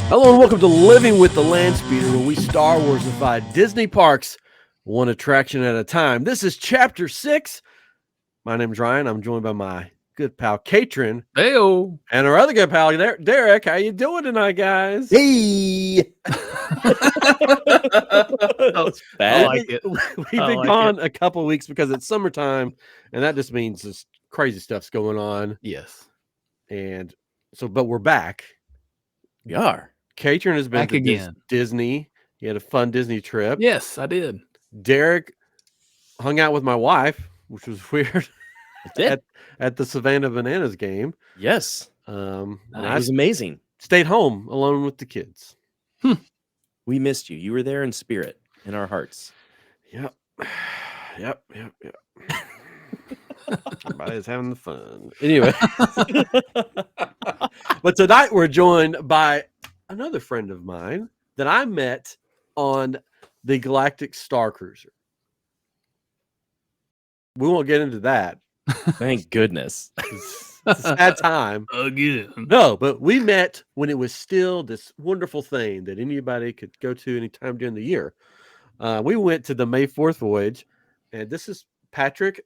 Hello and welcome to Living with the Landspeeder, where we Star Warsify Disney parks one attraction at a time. This is Chapter 6. My name is Ryan. I'm joined by my good pal, Catron. Heyo. And our other good pal, Derek. How you doing tonight, guys? Hey! That's bad. I like it. We've been gone a couple of weeks because it's summertime, and that just means this crazy stuff's going on. Yes. And so, but we're back. We are. Catron has been Back to again. Disney. He had a fun Disney trip. Yes, I did. Derek hung out with my wife, which was weird, at the Savannah Bananas game. Yes. And it was amazing. Stayed home alone with the kids. We missed you. You were there in spirit, in our hearts. Yep. Everybody's having the fun. Anyway. But tonight we're joined by another friend of mine that I met on the Galactic Star Cruiser. We won't get into that. Thank goodness. It's a sad time. Again. No, but we met when it was still this wonderful thing that anybody could go to anytime during the year. We went to the May 4th voyage, and this is Patrick.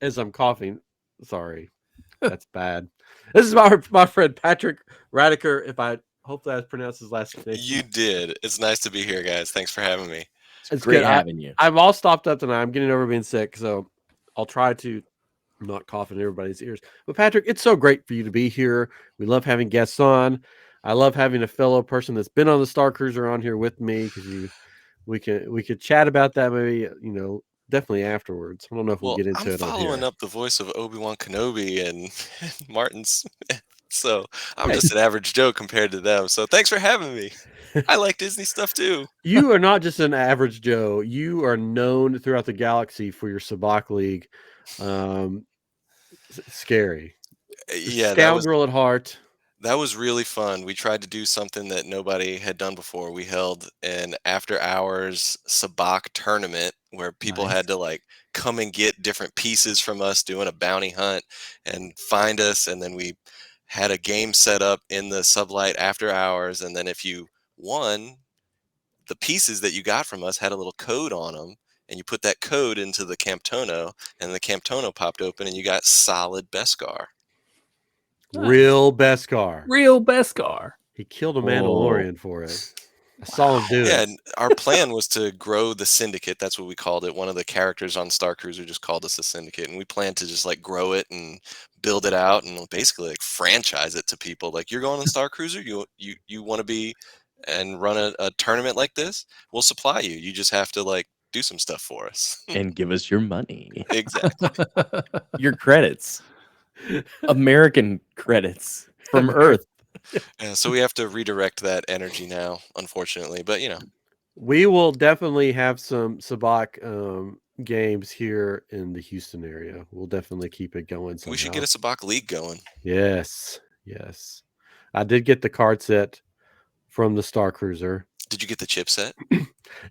As I'm coughing, sorry, that's bad. This is my friend Patrick Radecker. Hopefully I pronounced his last name. You did. It's nice to be here, guys. Thanks for having me. It's great having you. I'm all stopped up tonight. I'm getting over being sick, so I'll try to not cough in everybody's ears. But Patrick, it's so great for you to be here. We love having guests on. I love having a fellow person that's been on the Star Cruiser on here with me because we could chat about that maybe, definitely afterwards. I don't know if we'll get into it. I'm following up the voice of Obi-Wan Kenobi and Martin Smith, so I'm just an average Joe compared to them. So thanks for having me. I like Disney stuff too. You are not just an average Joe. You are known throughout the galaxy for your Sabacc League. Scary. Yeah, scoundrel at heart. That was really fun. We tried to do something that nobody had done before. We held an after-hours Sabacc tournament where people had to come and get different pieces from us doing a bounty hunt and find us. And then we had a game set up in the sublight after hours. And then if you won, the pieces that you got from us had a little code on them. And you put that code into the Camptono, and the Camptono popped open, and you got solid Beskar. Real Beskar. Real Beskar. He killed a Mandalorian for it. I saw him do it. Yeah, and our plan was to grow the Syndicate. That's what we called it. One of the characters on Star Cruiser just called us the Syndicate, and we planned to just grow it and build it out and basically franchise it to people. You're going on Star Cruiser, you want to be and run a tournament like this? We'll supply you. You just have to do some stuff for us and give us your money. Exactly. Your credits. American credits from Earth. Yeah, so we have to redirect that energy now, unfortunately. But we will definitely have some Sabacc games here in the Houston area. We'll definitely keep it going somehow. We should get a Sabacc league going. Yes. I did get the card set from the Star Cruiser. Did you get the chip set?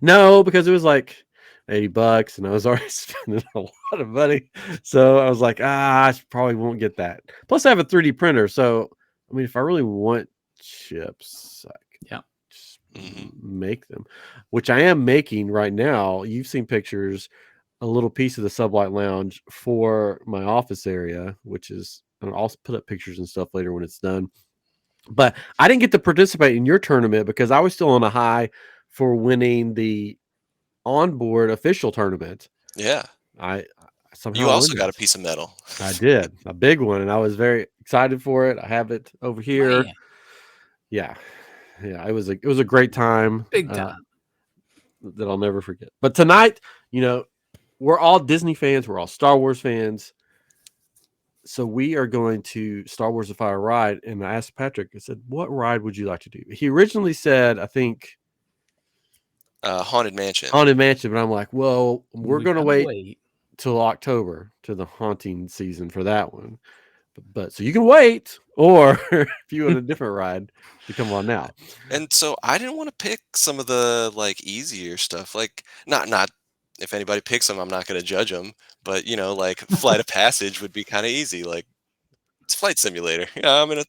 No, because it was $80 and I was already spending a lot of money. So I was like, I probably won't get that. Plus I have a 3D printer. So, if I really want chips, I can just make them, which I am making right now. You've seen pictures, a little piece of the Sublight Lounge for my office area, which is, I'll put up pictures and stuff later when it's done. But I didn't get to participate in your tournament because I was still on a high for winning the onboard official tournament. Yeah. You also got a piece of metal. I did, a big one, and I was very excited for it. I have it over here. Man. Yeah, it was a great time. Big time. That I'll never forget. But tonight, we're all Disney fans, we're all Star Wars fans. So we are going to Star Warsify a ride, and I asked Patrick, I said, what ride would you like to do? He originally said, I think Haunted Mansion. But I'm like, well, we're going to wait till October to the haunting season for that one. But so you can wait, or if you want a different ride, to come on now. And so I didn't want to pick some of the easier stuff. Not if anybody picks them, I'm not going to judge them. But Flight of Passage would be kind of easy. It's Flight Simulator. I'm in a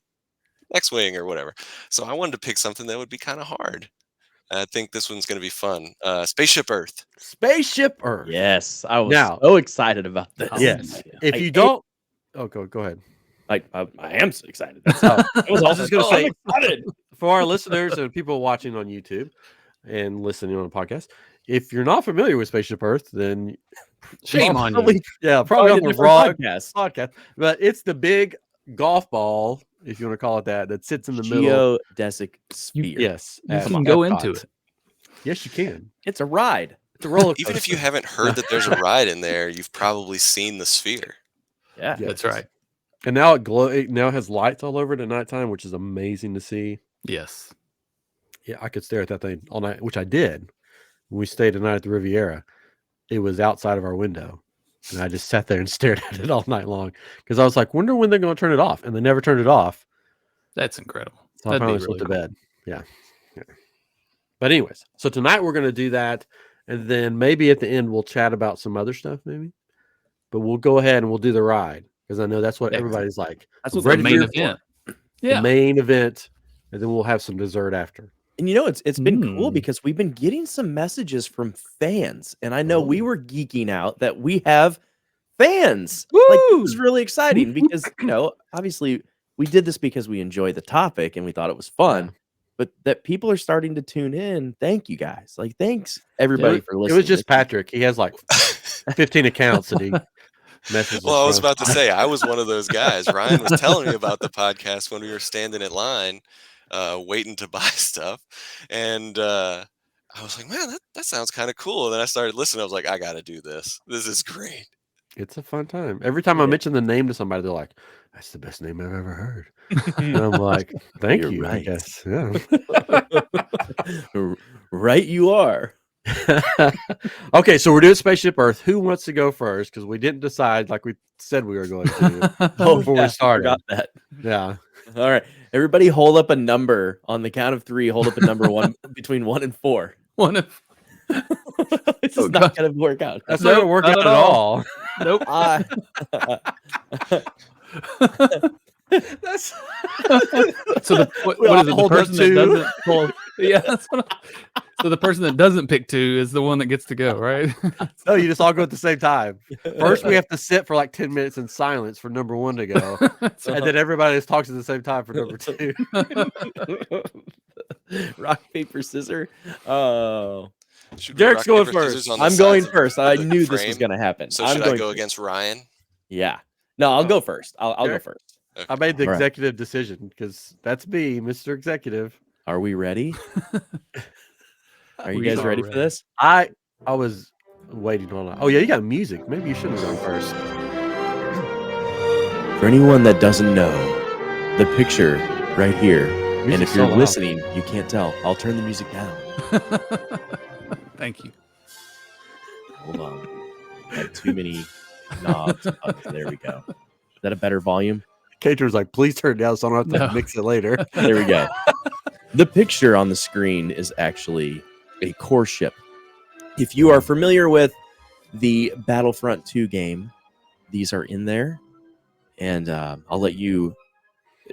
X-wing or whatever. So I wanted to pick something that would be kind of hard. I think this one's going to be fun. Spaceship Earth. Spaceship Earth. Yes, I was Now- so excited about this. Yes. If I you ate- don't, go ahead. I am so excited. Oh, I was also just gonna I'm say- excited. For our listeners and people watching on YouTube and listening on a podcast, if you're not familiar with Spaceship Earth, then Shame on you. Probably probably on a the different wrong podcast. podcast. But it's the big golf ball, if you want to call it that sits in the middle. Geodesic sphere. Yes, You at can go EPCOT. into it. Yes, you can. It's a ride. It's a roller coaster. Even if you haven't heard that there's a ride in there, you've probably seen the sphere. Yeah. Yeah. That's right. And now it now has lights all over it at nighttime, which is amazing to see. Yes. Yeah, I could stare at that thing all night, which I did when we stayed a night at the Riviera. It was outside of our window, and I just sat there and stared at it all night long because I was like, wonder when they're going to turn it off, and they never turned it off. That's incredible. So I That'd be finally really went to cool. bed. Yeah. But anyways, so tonight we're going to do that, and then maybe at the end we'll chat about some other stuff, maybe. But we'll go ahead and we'll do the ride because I know that's what Yeah. everybody's like. That's what The ready main for event. the Yeah. main event, and then we'll have some dessert after. And it's been cool Mm. because we've been getting some messages from fans, and I know we Oh. were geeking out that we have fans. Like this is Woo! really exciting because obviously we did this because we enjoy the topic and we thought it was fun. Yeah. But that people are starting to tune in. Thank you guys. Like thanks everybody for It listening. was just Patrick. He has like 15 accounts that he messages. Well, I was from. about to say, I was one of those guys. Ryan was telling me about the podcast when we were standing in line, waiting to buy stuff. And I was like, man, that sounds kind of cool. And then I started listening. I was like, I got to do this. This is great. It's a fun time. Every time I Yeah. mention the name to somebody, they're like, that's the best name I've ever heard. And I'm like, thank You're you, I right. guess. Yeah. Right, you are. Okay, so we're doing Spaceship Earth. Who wants to go first? Because we didn't decide like we said we were going to before yeah, we started. forgot that. Yeah. All right, everybody, hold up a number on the count of 3. Hold up a number one between 1 and 4. One of This Oh, is not going to work out. That's not going to work not out at at all. nope. That's So what We all is it? The hold up person that 2. doesn't pull. Yeah. So the person that doesn't pick 2 is the one that gets to go, right? No, you just all go at the same time. First, we have to sit for like 10 minutes in silence for number 1 to go. So- And then everybody just talks at the same time for number 2. Rock, paper, scissors. Oh, Should we Derek's rock, going paper, first. scissors on the I'm going sides of first. I the knew this was frame? going to happen. So I'm should I going go first. against Ryan? Yeah. No, I'll go first. I'll go Derek? first. I made the All right. executive decision because that's me, Mr. Executive. Are we ready? Are you We guys are ready for ready. this? I was waiting on. Oh yeah, you got music. Maybe you shouldn't have gone first. For anyone that doesn't know, the picture right here, and Music's if you're so loud. listening, you can't tell. I'll turn the music down. Thank you. Hold on. I had too many knobs. Okay, there we go. Is that a better volume? Catron's like, please turn it down so I don't have to No. mix it later. There we go. The picture on the screen is actually a core ship. If you are familiar with the Battlefront 2 game, these are in there. And I'll let you,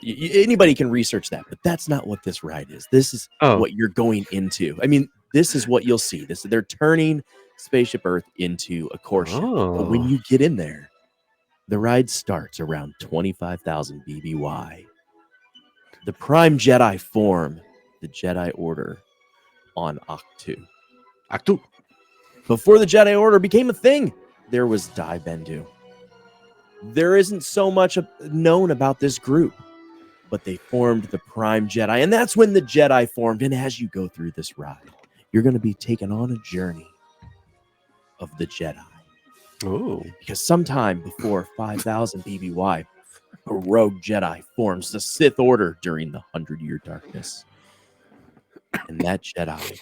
anybody can research that, but that's not what this ride is. This is Oh. what you're going into. I mean, this is what you'll see. They're turning Spaceship Earth into a core ship. But when Oh. you get in there, the ride starts around 25,000 BBY. The Prime Jedi form the Jedi Order on Octu. Actu. Before the Jedi Order became a thing, there was Dai Bendu. There isn't so much known about this group, but they formed the Prime Jedi, and that's when the Jedi formed. And as you go through this ride, you're going to be taken on a journey of the Jedi. Oh. Because sometime before 5,000 BBY, a rogue Jedi forms the Sith Order during the 100-Year Darkness. And that Jedi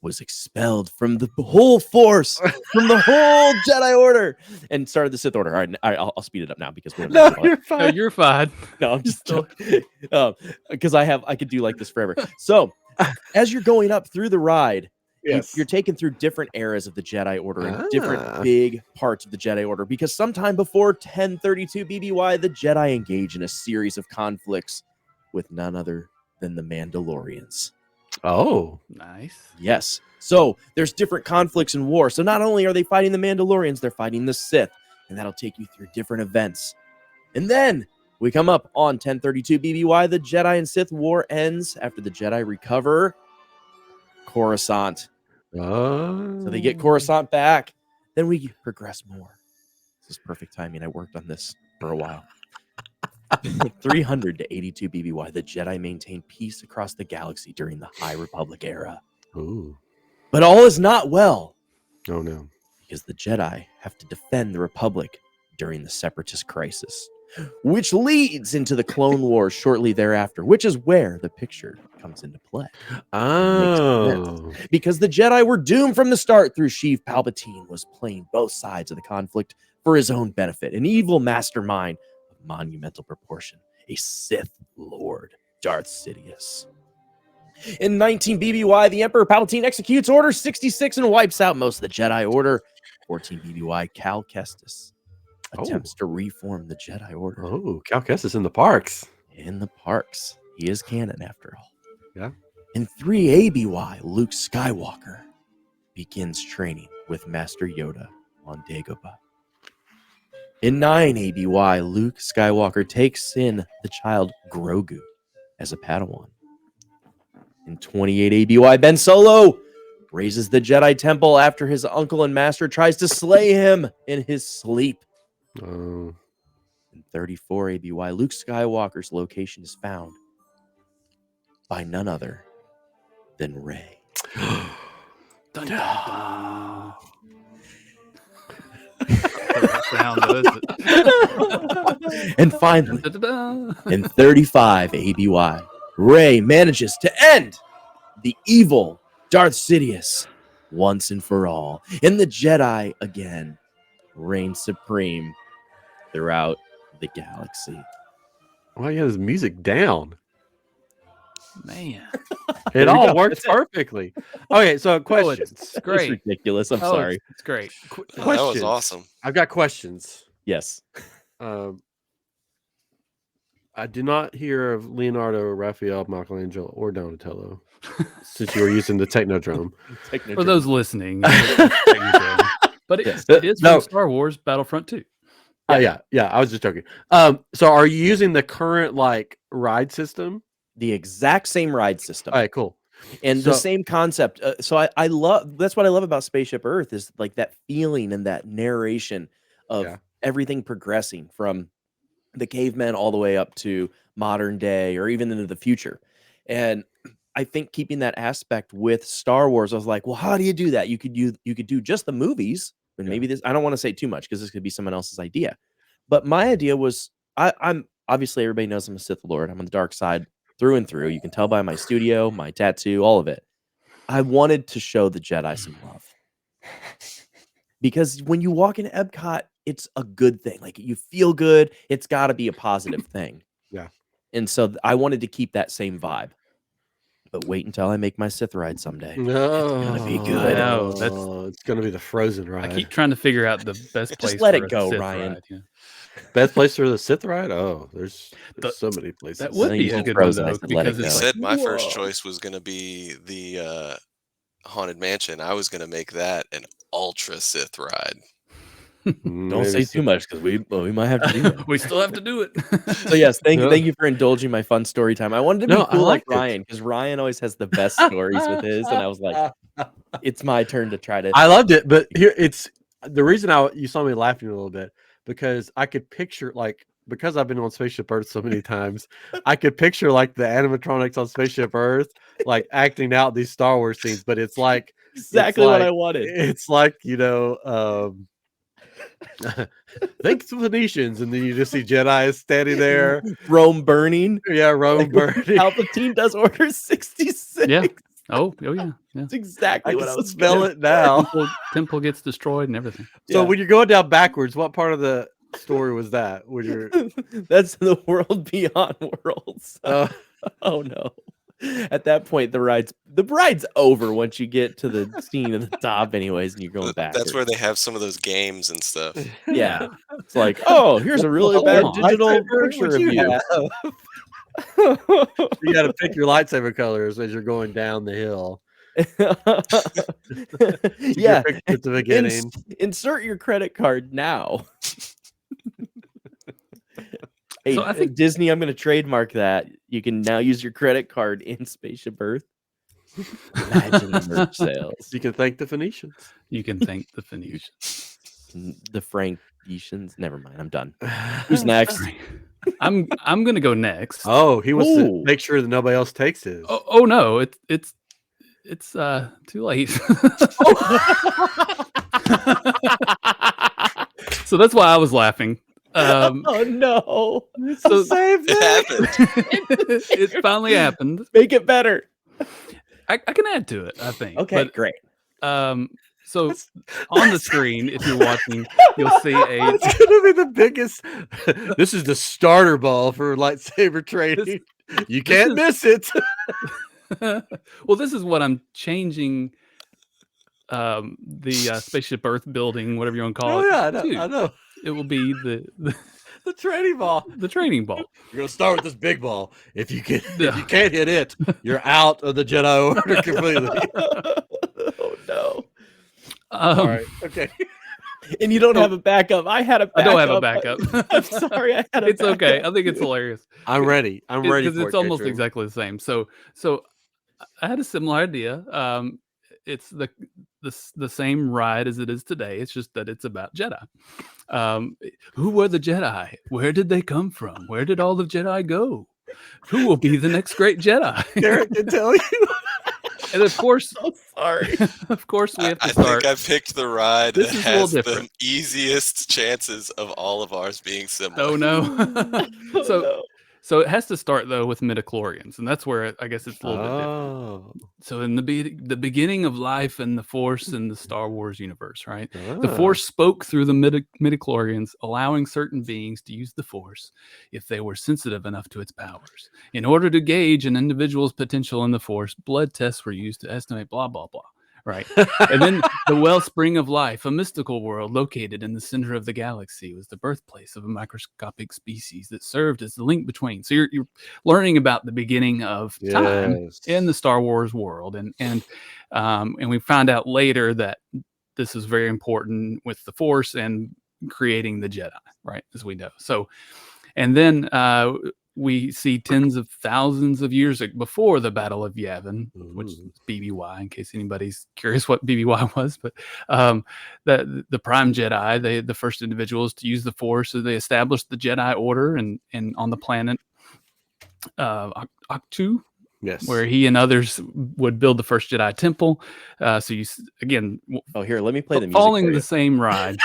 was expelled from the whole force, from the whole Jedi Order, and started the Sith Order. All right, I'll speed it up now because we have No, time. you're No, fine. you're fine. No, I'm just because I could do like this forever. So as you're going up through the ride, you're taken through different eras of the Jedi Order and Ah. different big parts of the Jedi Order, because sometime before 1032 BBY, the Jedi engage in a series of conflicts with none other than the Mandalorians. Oh, Nice. Yes. So there's different conflicts in war. So not only are they fighting the Mandalorians, they're fighting the Sith. And that'll take you through different events. And then we come up on 1032 BBY. The Jedi and Sith war ends after the Jedi recover Coruscant. So they get Coruscant back. Then we progress more. This is perfect timing. I worked on this for a while. 300 to 82 BBY. The Jedi maintained peace across the galaxy during the High Republic era. Ooh. But all is not well, Oh no. because the Jedi have to defend the Republic during the Separatist crisis, which leads into the Clone Wars shortly thereafter, which is where the picture comes into play. Oh. Because the Jedi were doomed from the start through Sheev. Palpatine was playing both sides of the conflict for his own benefit, an evil mastermind of monumental proportion, a Sith Lord, Darth Sidious. In 19 BBY, the Emperor Palpatine executes Order 66 and wipes out most of the Jedi Order. 14 BBY, Cal Kestis attempts to reform the Jedi Order Oh, Cal Kestis in the parks. in the parks. He is canon after all. Yeah. In 3 ABY, Luke Skywalker begins training with Master Yoda on Dagobah. In 9 ABY, Luke Skywalker takes in the child Grogu as a Padawan. In 28 ABY, Ben Solo raises the Jedi Temple after his uncle and master tries to slay him in his sleep. Oh. In 34 ABY, Luke Skywalker's location is found by none other than Rey. Dun, dun, dun. Sound, though, is it? And finally, Dun, dun, dun. in 35 ABY, Rey manages to end the evil Darth Sidious once and for all. And the Jedi again reign supreme throughout the galaxy. Why he has his music down? Man. It There we all go. works That's it. perfectly. Okay, so Oh, questions. it's great. It's ridiculous. I'm Oh, sorry. It's great. Oh, that was Questions. awesome. I've got questions. Yes. I did not hear of Leonardo, Raphael, Michelangelo, or Donatello since you were using the Technodrome. For those listening, but Yes. it is No. from Star Wars Battlefront 2. Yeah, I was just joking. So are you using the current like ride system? The exact same ride system. All right, cool. And the So- same concept. So I love, that's what I love about Spaceship Earth is like that feeling and that narration of Yeah. everything progressing from the cavemen all the way up to modern day or even into the future. And I think keeping that aspect with Star Wars, I was like, well, how do you do that? You could do just the movies, and maybe this, I don't want to say too much because this could be someone else's idea. But my idea was I'm obviously everybody knows I'm a Sith Lord. I'm on the dark side through and through. You can tell by my studio, my tattoo, all of it. I wanted to show the Jedi some love. Because when you walk into EPCOT, it's a good thing. Like you feel good. It's got to be a positive thing. Yeah. And so I wanted to keep that same vibe. But wait until I make my Sith ride someday. No, gonna be good. No, that's- it's gonna be the Frozen ride. I keep trying to figure out the best place. Just let for it a go, Sith Ryan. ride, yeah. Best place for the Sith ride? Oh, there's The- so many places. That would think be you a said good Frozen, one, I though, said let it because You go. it's said like, my first whoa. choice was going to be the Haunted Mansion. I was going to make that an ultra Sith ride. Don't say too much because we might have to do that. We still have to do it. So yes, thank Yeah. you for indulging my fun story time. I wanted to be No, I cool like liked it. Ryan because Ryan always has the best stories with his, and I was like, it's my turn to try to. I loved it, but here it's the reason you saw me laughing a little bit because I could picture like because I've been on Spaceship Earth so many times, I could picture like the animatronics on Spaceship Earth like acting out these Star Wars scenes, but it's like exactly what like- I wanted. it's like thanks to Venetians, and then you just see Jedi standing there. Rome burning. Yeah, Rome Like, burning. Palpatine does Order 66. Yeah. Oh yeah. Yeah. That's exactly I what I can was smell gonna- it now. Temple gets destroyed and everything. So Yeah. when you're going down backwards, what part of the story was that? When you're That's the world beyond worlds. uh, Oh no. At that point, the ride's over once you get to the scene at the top, anyways, and you're going back. That's where they have some of those games and stuff. Yeah. It's like, oh, here's a really What bad Come on. digital lightsaber picture would of you. have? You got to pick your lightsaber colors as you're going down the hill. Yeah. At the beginning. Insert your credit card now. Hey, So I think Disney, I'm going to trademark that. You can now use your credit card in Spaceship Earth. Imagine the merch sales. You can thank the Phoenicians. you can thank the Phoenicians. The Frankicians. Never mind. I'm done. Who's next? I'm gonna go next. Oh, he wants to Ooh. make sure that nobody else takes his. Oh no, it's too late. So that's why I was laughing. Oh no! So Save It happened. it finally happened. Make it better. I can add to it, I think. Okay, But, great. so on the screen, if you're watching, you'll see a. It's gonna be the biggest. This is the starter ball for lightsaber training. You can't miss it. Well, this is what I'm changing. The Spaceship Earth building, whatever you want to call Oh it. yeah, to. I know. It will be the The training ball. the training ball. You're gonna start with this big ball. If you Yeah. can't hit it, you're out of the Jedi Order completely. Oh no! All right. Okay. And you don't have a backup. I had a backup. I don't have a backup. I'm sorry. I had a It's okay. backup. I think it's hilarious. I'm ready. I'm ready Because for it's it, almost Catron. exactly the same. So I had a similar idea. It's the same ride as it is today. It's just that it's about Jedi. Who were the Jedi? Where did they come from? Where did all the Jedi go? Who will be the next great Jedi? Derek can tell you. And of course, So sorry. of course, we have to I start. think I picked the ride This that is a little has the different. easiest chances of all of ours being similar. Oh no! Oh, So no. So it has to start though with midichlorians, and that's where I guess it's a little bit different. Oh. So in the beginning of life and the Force in the Star Wars universe, right? The Ah. Force spoke through the midichlorians, allowing certain beings to use the Force if they were sensitive enough to its powers. In order to gauge an individual's potential in the Force, blood tests were used to estimate blah blah blah. Right. And then the wellspring of life, a mystical world located in the center of the galaxy, was the birthplace of a microscopic species that served as the link between. So you're learning about the beginning of time Yes. in the Star Wars world, and we found out later that this is very important with the Force and creating the Jedi, right? As we know. So, and then we see tens of thousands of years before the Battle of Yavin, which is BBY, in case anybody's curious what BBY was. But the Prime Jedi, the first individuals to use the Force, so they established the Jedi Order and on the planet Octu, Yes. where he and others would build the first Jedi Temple. So you again, Oh, here, let me play the music. following for the you. same ride.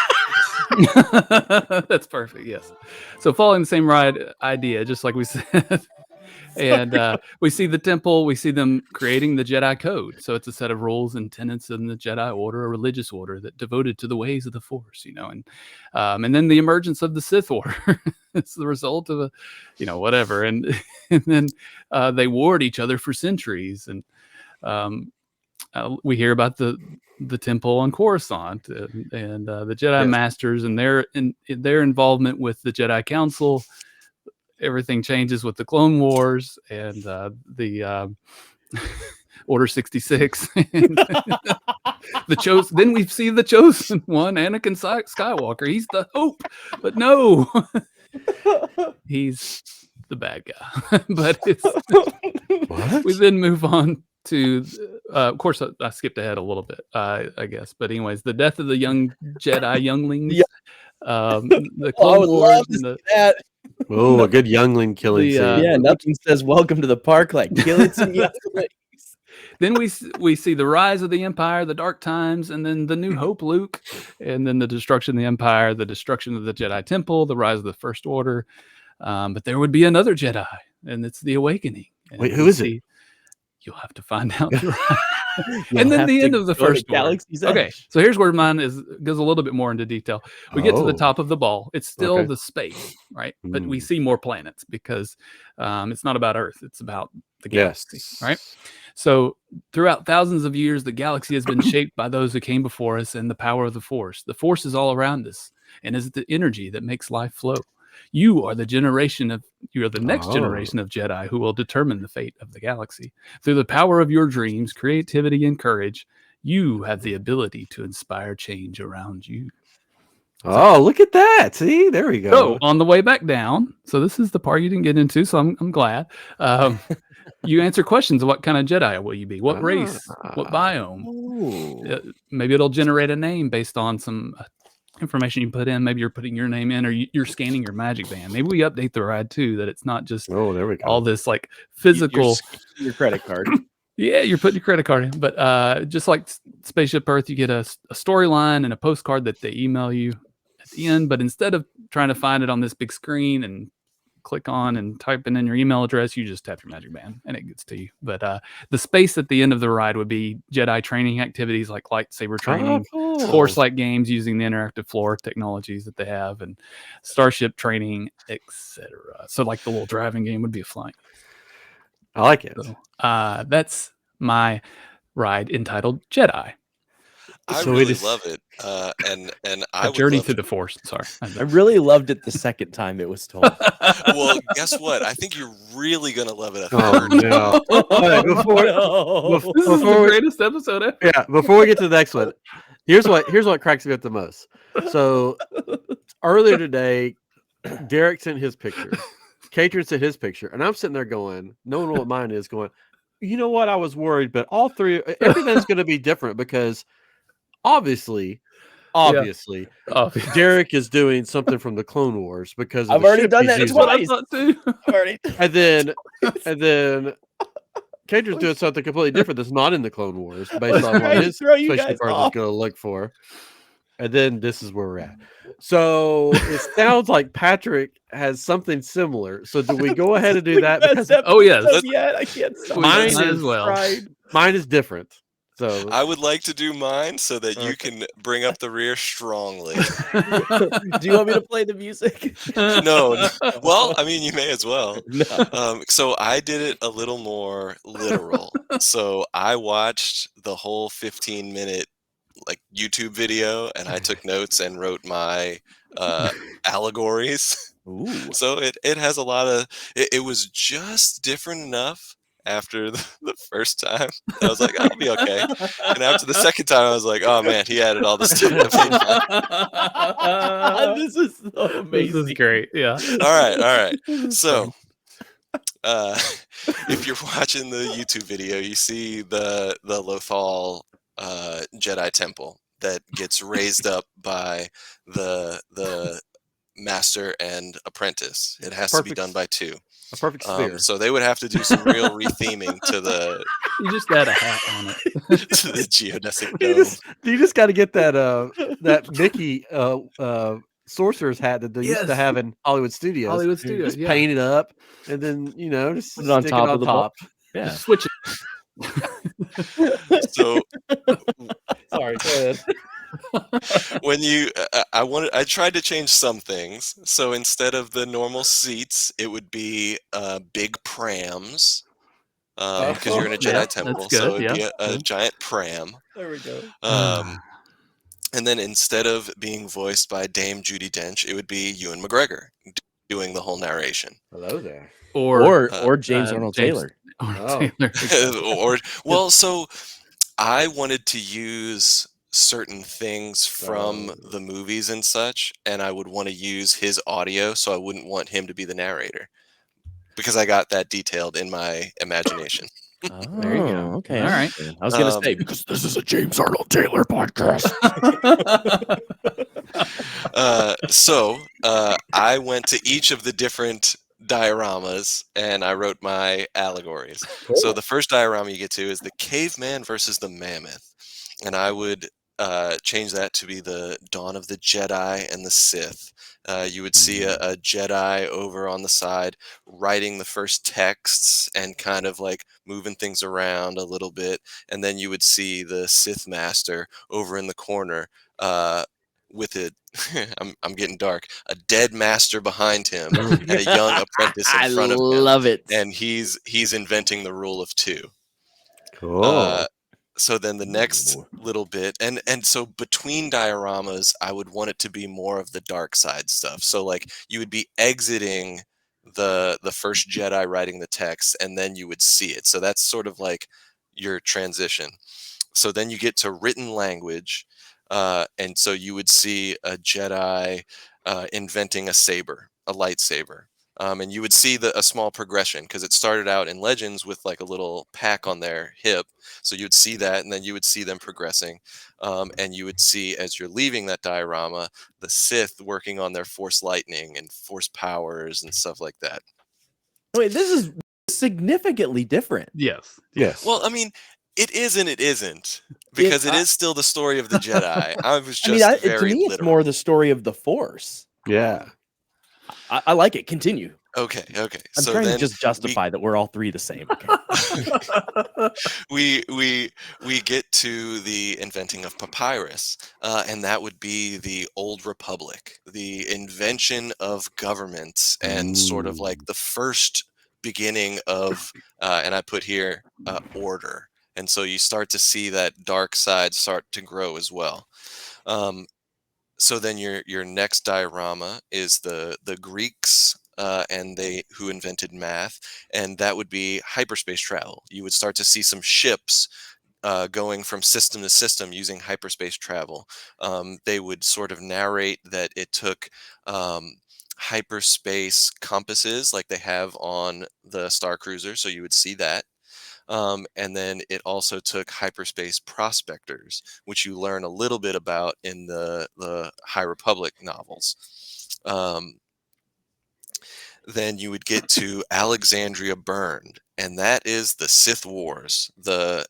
That's perfect. Yes. So following the same ride idea, just like we said, and we see the temple. We see them creating the Jedi Code. So it's a set of rules and tenets in the Jedi Order, a religious order that devoted to the ways of the Force. And then the emergence of the Sith Order. It's the result of whatever, and then they warred each other for centuries, and we hear about the temple on Coruscant and the Jedi Masters and their involvement with the Jedi Council. Everything changes with the Clone Wars and the Order 66. Then we see the chosen one, Anakin Skywalker. He's the hope, but no, he's the bad guy. But What? we then move on to, of course, I skipped ahead a little bit, I guess. But anyways, the death of the young Jedi younglings, Yeah. the I Clone would Wars, love to and see that. Oh, a good youngling killing The, scene. Yeah, nothing says welcome to the park like killing some younglings. then we see the rise of the Empire, the Dark Times, and then the New Hope, Luke, and then the destruction of the Empire, the destruction of the Jedi Temple, the rise of the First Order. But there would be another Jedi, and it's the Awakening. And Wait, who we is it? see- You'll have to find out. You'll And then have the to end of the go to First Order. Galaxy's Okay, Edge. so here's where mine goes a little bit more into detail. We get to the Oh. top of the ball. It's still Okay. the space, right? But we Mm. see more planets because it's not about Earth. It's about the galaxy, Yes. right? So throughout thousands of years, the galaxy has been shaped by those who came before us and the power of the Force. The Force is all around us and is the energy that makes life flow. You are the next generation of Jedi who will determine the fate of the galaxy. Through the power of your dreams, creativity, and courage, you have the ability to inspire change around you. Oh, look at that. See, there we go. So on the way back down, so this is the part you didn't get into, so I'm glad. You answer questions. What kind of Jedi will you be? What race? What biome? Maybe it'll generate a name based on some information you put in. Maybe you're putting your name in, or you're scanning your magic band. Maybe we update the ride too, that it's not just there we go. all this like physical. Your credit card. Yeah, you're putting your credit card in. But just like Spaceship Earth, you get a storyline and a postcard that they email you at the end. But instead of trying to find it on this big screen and click on and typing in your email address, you just tap your magic band and it gets to you. But the space at the end of the ride would be Jedi training activities like lightsaber training, Force-like games using the interactive floor technologies that they have, and starship training, etc. So like the little driving game would be a flying. I like it. So, that's my ride entitled Jedi. I So really love it. And I A would journey love through it. the Force. Sorry. I really loved it the second time it was told. Well, guess what? I think you're really gonna love it a Oh, third no. time. This is the greatest episode ever. Yeah, before we get to the next one, here's what cracks me up the most. So earlier today, Derek sent his picture. Catron sent his picture, and I'm sitting there going, knowing what mine is, going, you know what? I was worried, but everything's going to be different because obviously, Derek is doing something from the Clone Wars because of I've the already ship done he's that using. What I thought too. And then Catron's doing something completely different that's not in the Clone Wars based on what his Spaceship Earth is going to look for. And then this is where we're at. So it sounds like Patrick has something similar. So do we go ahead and do that? Because Oh yes. I can't stop. Mine Might is as well. mine is different. So I would like to do mine so that you can bring up the rear strongly. Do you want me to play the music? No. Well, I mean, you may as well. No. So I did it a little more literal. So I watched the whole 15-minute like YouTube video, and I took notes and wrote my allegories. Ooh. So it has a lot of. It was just different enough after the first time. I was like, I'll be okay. And after the second time, I was like, oh man, he added all this stuff. This is so amazing. This is great. Yeah. All right. So, if you're watching the YouTube video, you see the Lothal Jedi temple that gets raised up by the master and apprentice. It has to be done by two. a perfect sphere. So they would have to do some real retheming to the You just add a hat on it. to the geodesic dome. You just got to get that that Mickey sorcerer's hat that they used to have in Hollywood Studios. Hollywood Studios, Just paint it up, and then just Put it on stick top it on of the top. Yeah. Just switch it. So Sorry, go ahead. when you I tried to change some things. So instead of the normal seats, it would be big prams, because you're in a Jedi Yeah, temple. that's good, So it'd be yeah. a giant pram. There we go. And then instead of being voiced by Dame Judi Dench, it would be Ewan McGregor doing the whole narration. Hello there. Or James Arnold James- Taylor. Taylor. Well, so I wanted to use certain things from the movies and such, and I would want to use his audio, so I wouldn't want him to be the narrator, because I got that detailed in my imagination. There you go. Okay. All right. I was gonna say because this is a James Arnold Taylor podcast. So I went to each of the different dioramas and I wrote my allegories. So the first diorama you get to is the caveman versus the mammoth, and I would change that to be the dawn of the Jedi and the Sith. You would see a Jedi over on the side writing the first texts and kind of like moving things around a little bit, and then you would see the Sith master over in the corner with it. I'm getting dark. A dead master behind him and a young apprentice in front of him. I love it. And he's inventing the rule of two. Cool. So then the next Ooh. little bit, and so between dioramas, I would want it to be more of the dark side stuff. So like you would be exiting the first Jedi writing the text, and then you would see it. So that's sort of like your transition. So then you get to written language, and so you would see a Jedi inventing a saber, a lightsaber. And you would see a small progression because it started out in Legends with like a little pack on their hip. So you'd see that, and then you would see them progressing. And you would see as you're leaving that diorama, the Sith working on their Force lightning and Force powers and stuff like that. Wait, this is significantly different. Yes. Yes. Well, I mean, it is and it isn't because it is still the story of the Jedi. I was I mean, just to very me, it's literal. more the story of the Force. Yeah. I like it. Continue. Okay. I'm So trying to then just justify that we're all three the same. Okay. we get to the inventing of papyrus, and that would be the Old Republic, the invention of governments, and sort of like the first beginning of, and I put here order. And so you start to see that dark side start to grow as well. So then your next diorama is the Greeks, and they who invented math, and that would be hyperspace travel. You would start to see some ships going from system to system using hyperspace travel. They would sort of narrate that it took hyperspace compasses like they have on the Star Cruiser, so you would see that. And then it also took hyperspace prospectors, which you learn a little bit about in the High Republic novels. Then you would get to Alexandria Burned, and that is the Sith Wars.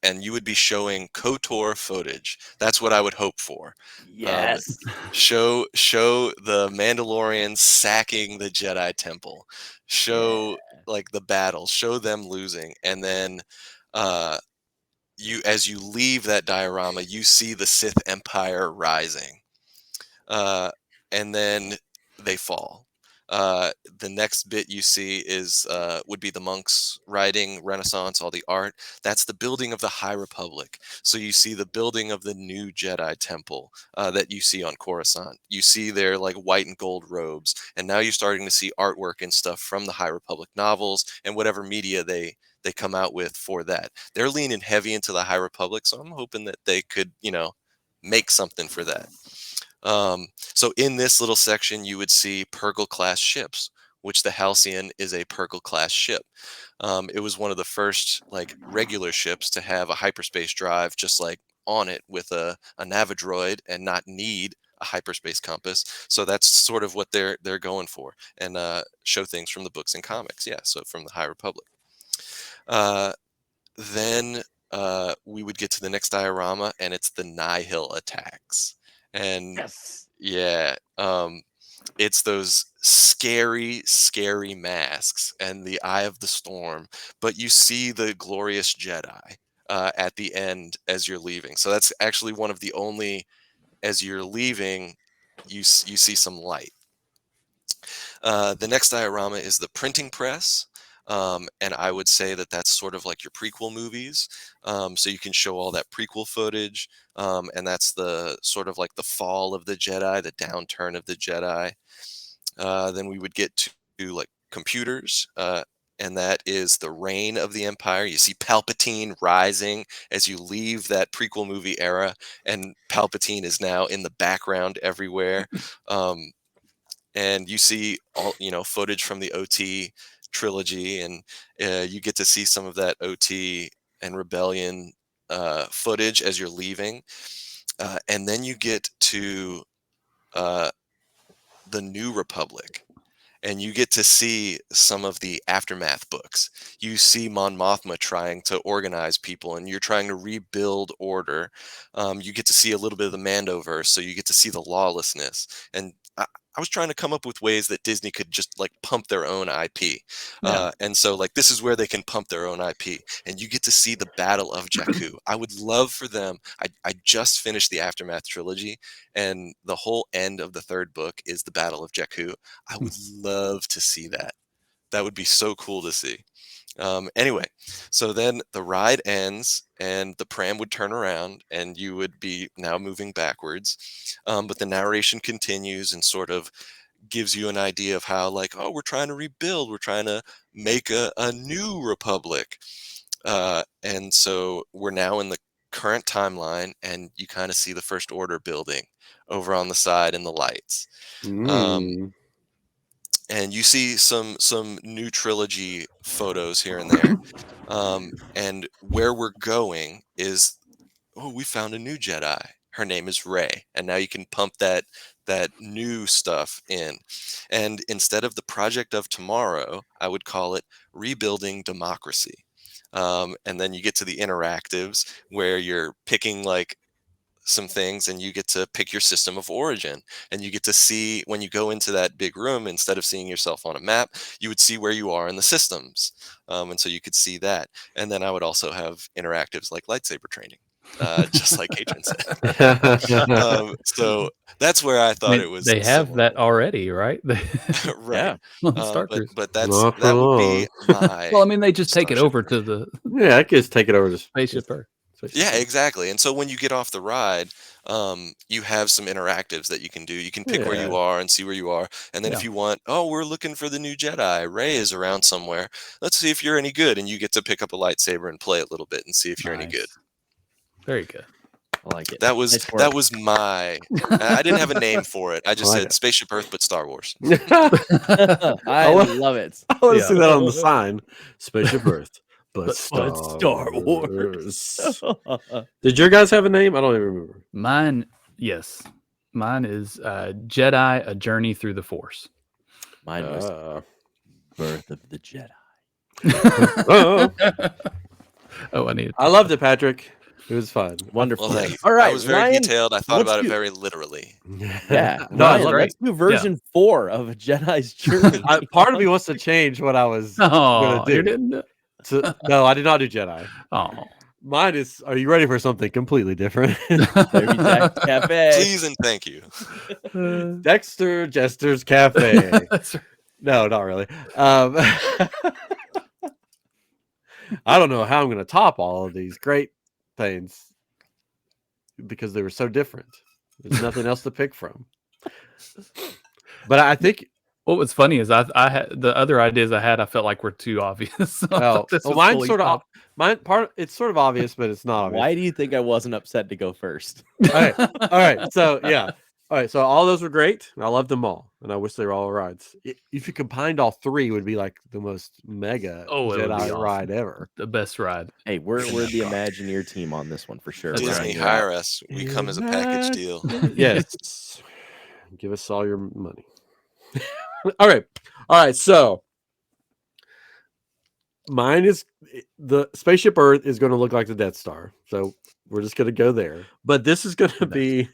And you would be showing KOTOR footage. That's what I would hope for. Yes. Show the Mandalorians sacking the Jedi Temple. Show like the battles. Show them losing, and then as you leave that diorama, you see the Sith Empire rising, and then they fall. The next bit you see is would be the monks writing Renaissance, all the art. That's the building of the High Republic. So you see the building of the new Jedi Temple that you see on Coruscant. You see their like white and gold robes, and now you're starting to see artwork and stuff from the High Republic novels and whatever media they come out with for that. They're leaning heavy into the High Republic, so I'm hoping that they could, make something for that. So in this little section, you would see Purgle class ships, which the Halcyon is a Purgle class ship. It was one of the first like regular ships to have a hyperspace drive, just like on it with a Navidroid and not need a hyperspace compass. So that's sort of what they're going for, and show things from the books and comics. Yeah, so from the High Republic. Then we would get to the next diorama, and it's the Nihil attacks. And yeah, it's those scary, scary masks and the Eye of the Storm, but you see the glorious Jedi at the end as you're leaving. So that's actually one of the only, as you're leaving, you see some light. The next diorama is the printing press. And I would say that that's sort of like your prequel movies. So you can show all that prequel footage. And that's the sort of like the fall of the Jedi, the downturn of the Jedi. Then we would get to like computers. And that is the reign of the Empire. You see Palpatine rising as you leave that prequel movie era. And Palpatine is now in the background everywhere. And you see all footage from the OT trilogy, and you get to see some of that OT and Rebellion footage as you're leaving, and then you get to the New Republic, and you get to see some of the aftermath books. You see Mon Mothma trying to organize people, and you're trying to rebuild order. You get to see a little bit of the Mandoverse, so you get to see the lawlessness. And I was trying to come up with ways that Disney could just like pump their own IP. And so like this is where they can pump their own IP. And you get to see the Battle of Jakku. I would love for them. I just finished the Aftermath trilogy, and the whole end of the third book is the Battle of Jakku. I would love to see that. That would be so cool to see. Anyway, so then the ride ends and the pram would turn around and you would be now moving backwards. But the narration continues and sort of gives you an idea of how, like, oh, we're trying to rebuild, we're trying to make a new republic. And so we're now in the current timeline, and you kind of see the First Order building over on the side in the lights. And you see some new trilogy photos here and there. And where we're going is, oh, we found a new Jedi. Her name is Rey, and now you can pump that new stuff in. And instead of the Project of Tomorrow, I would call it Rebuilding Democracy. And then you get to the interactives where you're picking like some things, and you get to pick your system of origin, and you get to see when you go into that big room, instead of seeing yourself on a map, you would see where you are in the systems. And so you could see that. And then I would also have interactives like lightsaber training, just like Catron said. So that's where I thought it was. They have similar. that already, right? Right. But that would be my. Well, I mean, they just take it over to the I guess take it over to Spaceship Earth. Yeah, exactly. And so when you get off the ride, you have some interactives that you can do. You can pick where you are and see where you are. And then if you want, oh, we're looking for the new Jedi. Rey is around somewhere. Let's see if you're any good. And you get to pick up a lightsaber and play a little bit and see if you're any good. Very good. I like it. That was my. I didn't have a name for it. I just said Spaceship Earth, but Star Wars. I love it. I want to see that on the sign. Spaceship Earth. But Star Wars. Did your guys have a name? I don't even remember. Mine, yes. Mine is Jedi, A Journey Through the Force. Mine was Birth of the Jedi. I loved it, Patrick. It was fun. Wonderful. Well, all right. I was very Ryan, detailed. I thought about it very literally. Yeah. No, Ryan, I let's do version 4 of a Jedi's Journey. Part of me wants to change what I was going to do. You didn't? No, I did not do Jedi. Oh. Mine is, are you ready for something completely different? Cafe. Please and thank you. Dexter Jester's Cafe. No, not really. I don't know how I'm going to top all of these great things because they were so different. There's nothing else to pick from. But I think what was funny is I had the other ideas I had. I felt like were too obvious. So mine's sort of it's sort of obvious, but it's not obvious. Why do you think I wasn't upset to go first? All right. So yeah. All right. So all those were great. I loved them all, and I wish they were all rides. If you combined all three, it would be like the most mega Jedi ride ever. The best ride. Hey, we're the Imagineer team on this one for sure. Disney, hire us. We come as a package deal. Yes. Give us all your money. All right. So mine is the Spaceship Earth is going to look like the Death Star. So we're just going to go there. But this is going to be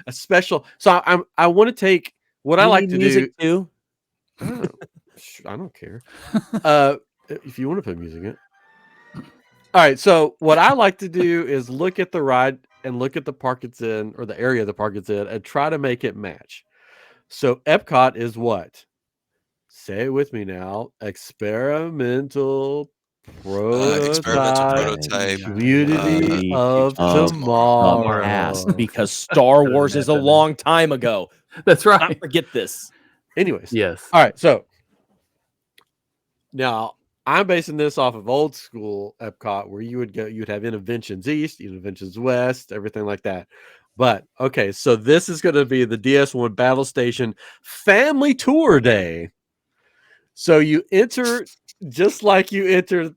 a special. So I want to take what I like to music do. Too? I don't care. If you want to put music in it. All right. So what I like to do is look at the ride and look at the park it's in, or the area of the park it's in, and try to make it match. So EPCOT is what? Say it with me now. Experimental prototype community of tomorrow. Past, because Star Wars is a long time ago. That's right. Don't forget this. Anyways. Yes. All right. So now I'm basing this off of old school Epcot, where you'd have Interventions East, Interventions West, everything like that. But okay, so this is going to be the DS1 Battle Station Family Tour Day. So you enter just like you enter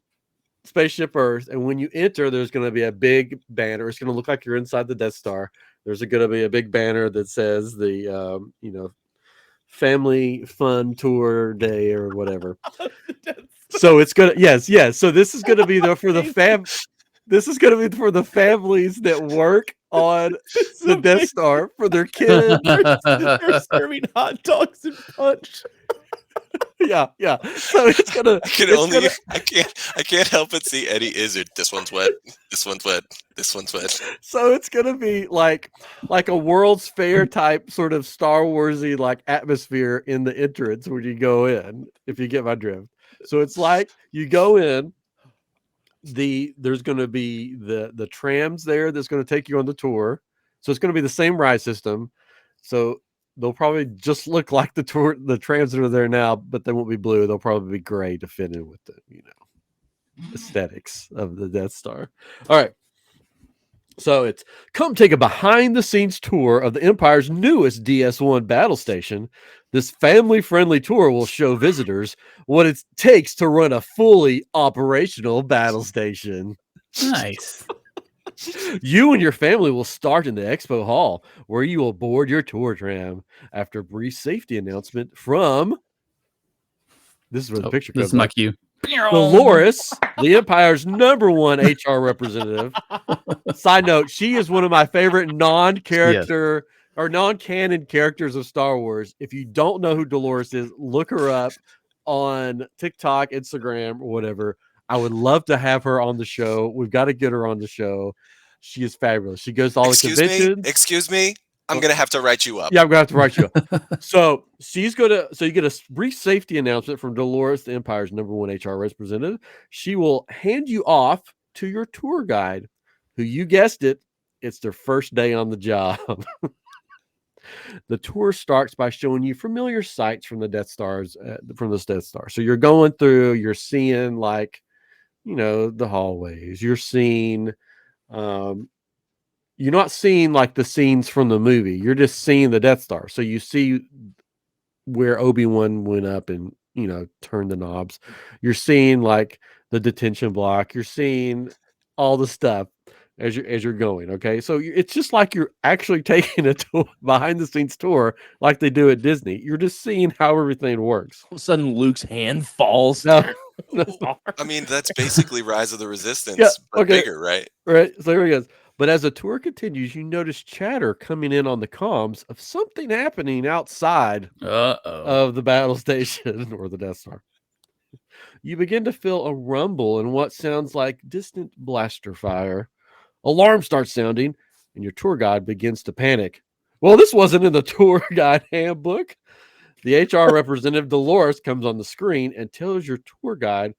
Spaceship Earth, and when you enter, there's going to be a big banner. It's going to look like you're inside the Death Star. There's going to be a big banner that says the Family Fun Tour Day or whatever. So it's gonna yes. So this is going to be for the fam. This is going to be for the families that work on the Death Star for their kids. They're serving hot dogs and punch. Yeah. So it's gonna. I can't help but see Eddie Izzard. This one's wet. This one's wet. This one's wet. So it's gonna be like a World's Fair type sort of Star Warsy like atmosphere in the entrance when you go in. If you get my drift. So it's like you go in, there's going to be the trams there that's going to take you on the tour. So it's going to be the same ride system. So they'll probably just look like the trams that are there now, but they won't be blue. They'll probably be gray to fit in with the, aesthetics of the Death Star. All right. So it's come take a behind the scenes tour of the Empire's newest DS1 battle station. This family friendly tour will show visitors what it takes to run a fully operational battle station. Nice. You and your family will start in the expo hall where you will board your tour tram after a brief safety announcement from. This is where the picture comes. This is my cue. Dolores, the Empire's #1 HR representative. Side note, she is one of my favorite non-character or non-canon characters of Star Wars. If you don't know who Dolores is, look her up on TikTok, Instagram, or whatever. I would love to have her on the show. We've got to get her on the show. She is fabulous. She goes to all the conventions. Excuse me. I'm going to have to write you up. Yeah, I'm going to have to write you up. So she's going to, you get a brief safety announcement from Dolores, the Empire's #1 HR representative. She will hand you off to your tour guide, who, you guessed it, it's their first day on the job. The tour starts by showing you familiar sights from the Death Stars, So you're going through, you're seeing the hallways. You're seeing, you're not seeing like the scenes from the movie. You're just seeing the Death Star. So you see where Obi-Wan went up and, turned the knobs. You're seeing like the detention block. You're seeing all the stuff as you're going. Okay. So it's just like you're actually taking a tour, behind the scenes tour, like they do at Disney. You're just seeing how everything works. All of a sudden, Luke's hand falls. No. I mean, that's basically Rise of the Resistance, Yeah, but bigger, right? Right. So here he goes. But as the tour continues, you notice chatter coming in on the comms of something happening outside of the battle station or the Death Star. You begin to feel a rumble and what sounds like distant blaster fire. Alarm starts sounding, and your tour guide begins to panic. Well, this wasn't in the tour guide handbook. The HR representative, Dolores, comes on the screen and tells your tour guide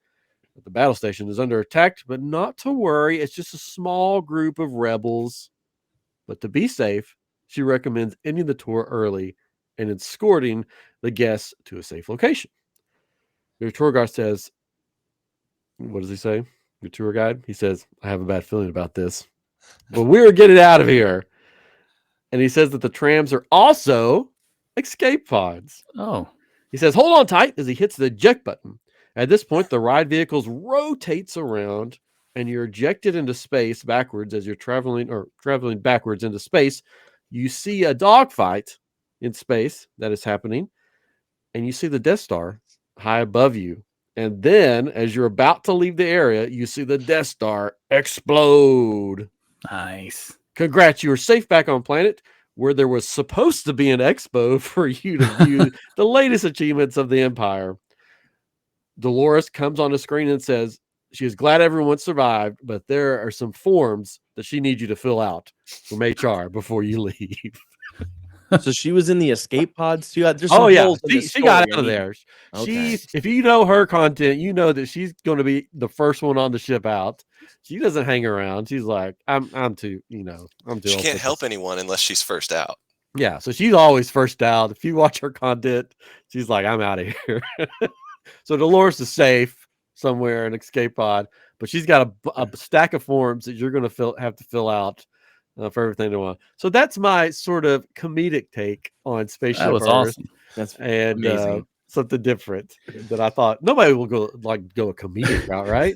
that the battle station is under attack, but not to worry. It's just a small group of rebels. But to be safe, she recommends ending the tour early and escorting the guests to a safe location. Your tour guide says, what does he say? Your tour guide? He says, I have a bad feeling about this, but we're getting out of here. And he says that the trams are also escape pods. Oh. He says, hold on tight as he hits the eject button. At this point, the ride vehicles rotates around and you're ejected into space backwards as you're traveling backwards into space. You see a dogfight in space that is happening, and you see the Death Star high above you. And then as you're about to leave the area, you see the Death Star explode. Nice. Congrats, you are safe back on planet where there was supposed to be an expo for you to view the latest achievements of the Empire. Dolores comes on the screen and says she is glad everyone survived, but there are some forms that she needs you to fill out from HR before you leave. So she was in the escape pods too. She got out of there. Okay. If you know her content, you know that she's going to be the first one on the ship out. She doesn't hang around. She's like, I'm too. She can't help anyone unless she's first out. Yeah, so she's always first out. If you watch her content, she's like, I'm out of here. So Dolores is safe somewhere in an escape pod, but she's got a stack of forms that you're going to have to fill out for everything they want. So that's my sort of comedic take on Spaceship Earth. That was awesome. That's amazing. Something different that I thought nobody will go a comedic route, right?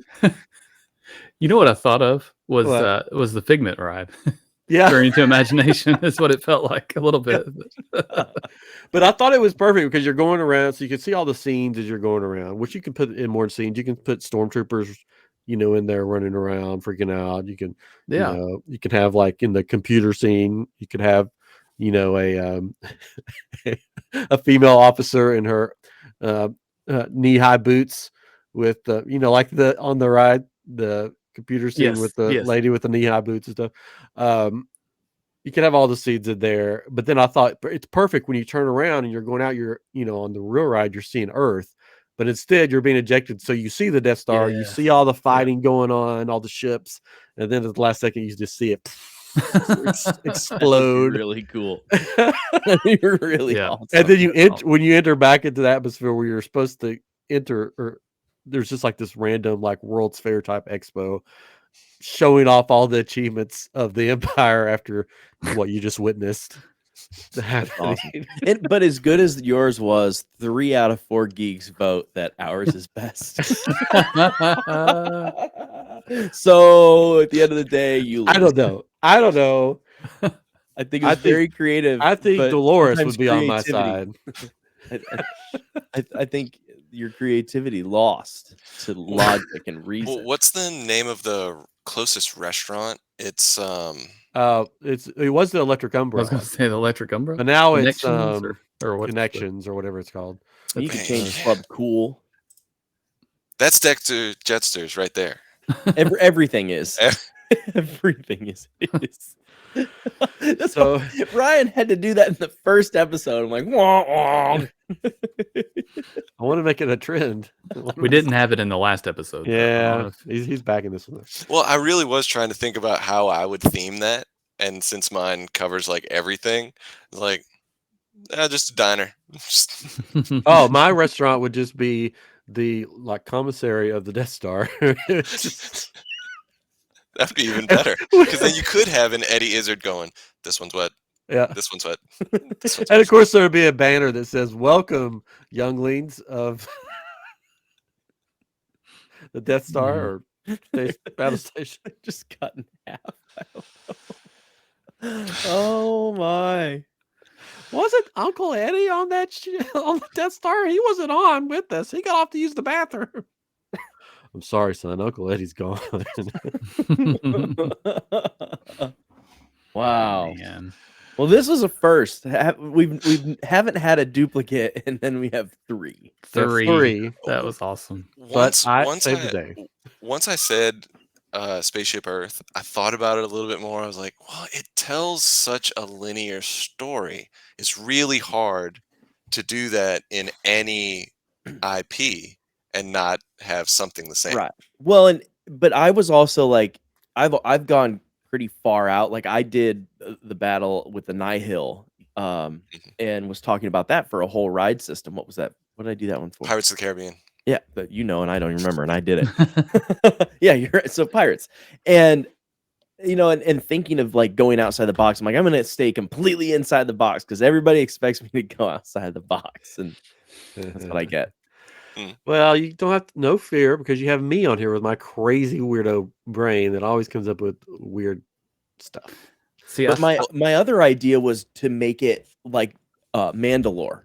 You know what I thought of was the Figment ride. Yeah, Journey to Imagination is what it felt like a little bit. But I thought it was perfect because you're going around, so you can see all the scenes as you're going around, which you can put in more scenes. You can put stormtroopers, in there running around, freaking out. You can, you can have like in the computer scene, you could have, a female officer in her knee-high boots with like on the ride, the computer scene with the lady with the knee-high boots and stuff. You can have all the scenes in there, but then I thought it's perfect when you turn around and you're going out, you're on the real ride, you're seeing Earth, but instead you're being ejected. So you see the Death Star, you Yeah. see all the fighting going on, all the ships, and then at the last second you just see it explode. Really cool. That'd be really Yeah. awesome. And then That's when you enter back into the atmosphere where you're supposed to enter, or there's just like this random like World's Fair type expo showing off all the achievements of the Empire after what you just witnessed. That's awesome. But as good as yours was, 3 out of 4 geeks vote that ours is best. So at the end of the day, you lose. I don't know. I think it's very creative. I think but Dolores sometimes would be on my creativity- side. I think your creativity lost to logic and reason. Well, what's the name of the closest restaurant? It's It was the Electric I was Umbrella, going to say the Electric Umbrella. but now it's Connections or what's the- Connections or whatever it's called. You can Man. change Club Cool. that's Dexter Jetsters right there. Everything is. Everything is. That's So Ryan had to do that in the first episode. I'm like, wah, wah. I want to make it a trend. We didn't have it in the last episode. though. Yeah, he's back in this one. Well, I really was trying to think about how I would theme that, and since mine covers like everything, like just a diner. Oh, my restaurant would just be the like commissary of the Death Star. That'd be even better, because then you could have an Eddie Izzard going, "This one's wet. Yeah. This one's wet." This one's And wet." of course, there would be a banner that says, "Welcome, younglings of the Death Star or Space Battle Station." Just cut in half. Oh my. Wasn't Uncle Eddie on that on the Death Star? He wasn't on with us. He got off to use the bathroom. I'm sorry, son. Uncle Eddie's gone. Wow. Man. Well, this was a first. We haven't had a duplicate, and then we have 3. Three. That was awesome. But I saved the day. Once I said Spaceship Earth, I thought about it a little bit more. I was like, well, it tells such a linear story. It's really hard to do that in any IP and not have something the same. Right. Well, but I was also like, I've gone pretty far out. Like I did the battle with the Nihil, and was talking about that for a whole ride system. What was that? What did I do that one for? Pirates of the Caribbean. Yeah, but and I don't remember, and I did it. Yeah, you're right. So pirates, and and thinking of like going outside the box. I'm like, I'm gonna stay completely inside the box because everybody expects me to go outside the box, and that's what I get. Well, you don't have no fear because you have me on here with my crazy weirdo brain that always comes up with weird stuff. See, But my other idea was to make it like Mandalore.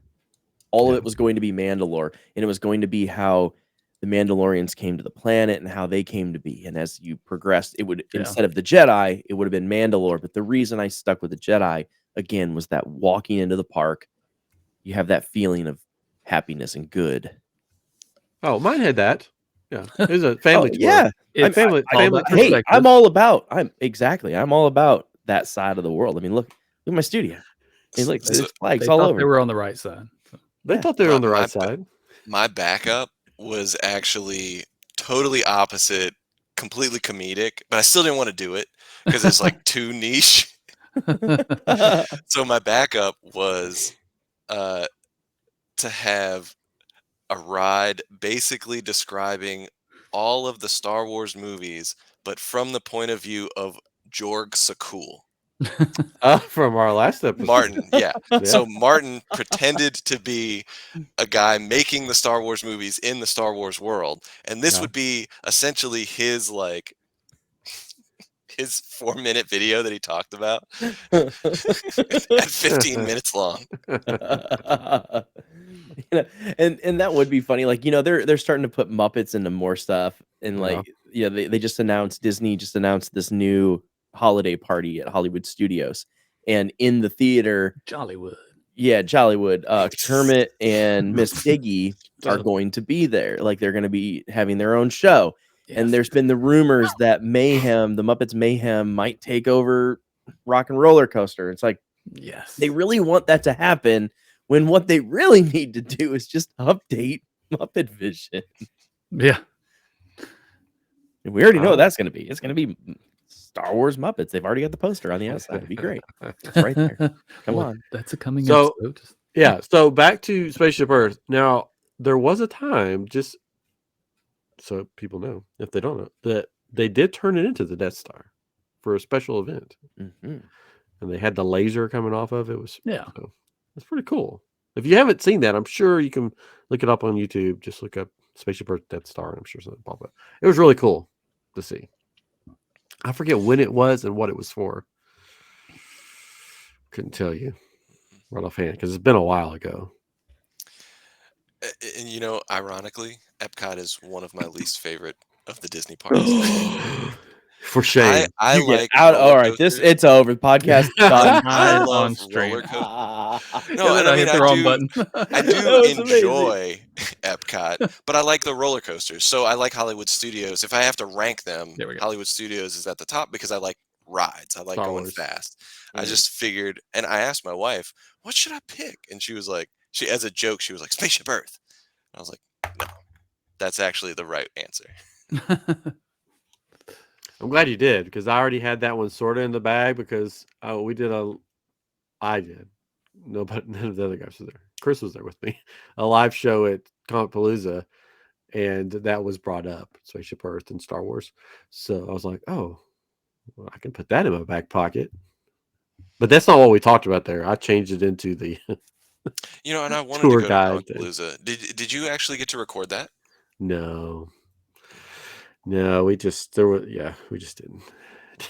All of it was going to be Mandalore, and it was going to be how the Mandalorians came to the planet and how they came to be. And as you progressed, it would instead of the Jedi, it would have been Mandalore. But the reason I stuck with the Jedi again was that walking into the park, you have that feeling of happiness and good. Oh, mine had that. Yeah, it was a family tour. Yeah, it's family. all about Hey, perspective. I'm all about that side of the world. I mean, look at my studio. I mean, look, So there's flags They all thought over. they were on the right side. So. They Yeah. thought they were on the My- right side. My backup was actually totally opposite, completely comedic, but I still didn't want to do it because it's like too niche. So my backup was to have a ride basically describing all of the Star Wars movies, but from the point of view of Jorg Sakul. From our last episode. Martin, yeah. Yeah. So Martin pretended to be a guy making the Star Wars movies in the Star Wars world, and this Yeah. would be essentially his 4-minute video that he talked about at 15 minutes long. And that would be funny. Like, they're starting to put Muppets into more stuff, and they just announced Disney just announced this new holiday party at Hollywood Studios, and in the theater, Jollywood. Kermit and Miss Piggy are going to be there. Like, they're going to be having their own show. Yes. And there's been the rumors that the Muppets Mayhem might take over Rock and Roller Coaster. It's like, yes. they really want that to happen when what they really need to do is just update Muppet vision. Yeah. And we already know Oh. what that's going to be. It's going to be Star Wars Muppets. They've already got the poster on the outside. It'd be great. It's right there. Come Well, on. That's a coming So- episode. Yeah. So back to Spaceship Earth. Now, there was a time, just so people know, if they don't know, that they did turn it into the Death Star for a special event. Mhm. And they had the laser coming off of it. Yeah. So it's pretty cool. If you haven't seen that, I'm sure you can look it up on YouTube. Just look up Spaceship Earth Death Star, and I'm sure something pop up. It was really cool to see. I forget when it was and what it was for. Couldn't tell you right offhand because it's been a while ago. And you know, ironically, Epcot is one of my least favorite of the Disney parks. For shame. I You get like out. roller All right, coasters. it's over. The podcast is done. I On love stream. roller coasters. Ah. No, and I mean, hit the wrong button. I That do was amazing. enjoy Epcot, but I like the roller coasters. So I like Hollywood Studios. If I have to rank them, There we go. Hollywood Studios is at the top because I like rides. I like Star going Wars. fast. I Mm. just figured, and I asked my wife, what should I pick? And she was like, as a joke, she was like, Spaceship Earth. And I was like, no, that's actually the right answer. I'm glad you did because I already had that one sort of in the bag because I did. Nobody, none of the other guys were there. Chris was there with me. A live show at Comic Palooza, and that was brought up, Spaceship Earth and Star Wars. So I was like, oh, well, I can put that in my back pocket. But that's not what we talked about there. I changed it into the You know, and I wanted Tour to go guide to Comic thing. Palooza. Did you actually get to record that? no, we just didn't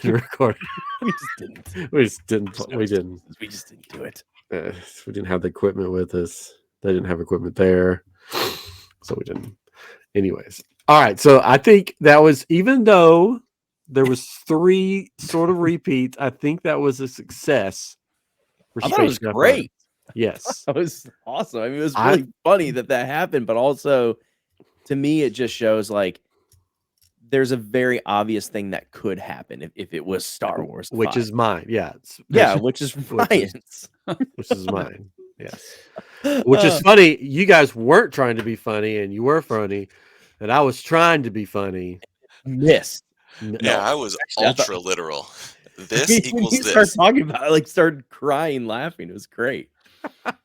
record. We just didn't. We just didn't. Just no We didn't. We just didn't do it. We didn't have the equipment with us. They didn't have equipment there, so we didn't. Anyways, all right. So I think that was, even though there was 3 sort of repeats, I think that was a success. For I thought it was Spaceship Earth. great. Yes. That was awesome. I mean, it was really funny that happened, but also to me, it just shows like there's a very obvious thing that could happen if it was Star Wars, Which is mine. Yeah. yeah, which is Which is- Ryan's. Which is mine. Yes. Which is funny. You guys weren't trying to be funny, and you were funny, and I was trying to be funny. missed. Yeah, I was actually, I thought- ultra literal. This When equals he started this. talking about it, like started crying, laughing. It was great.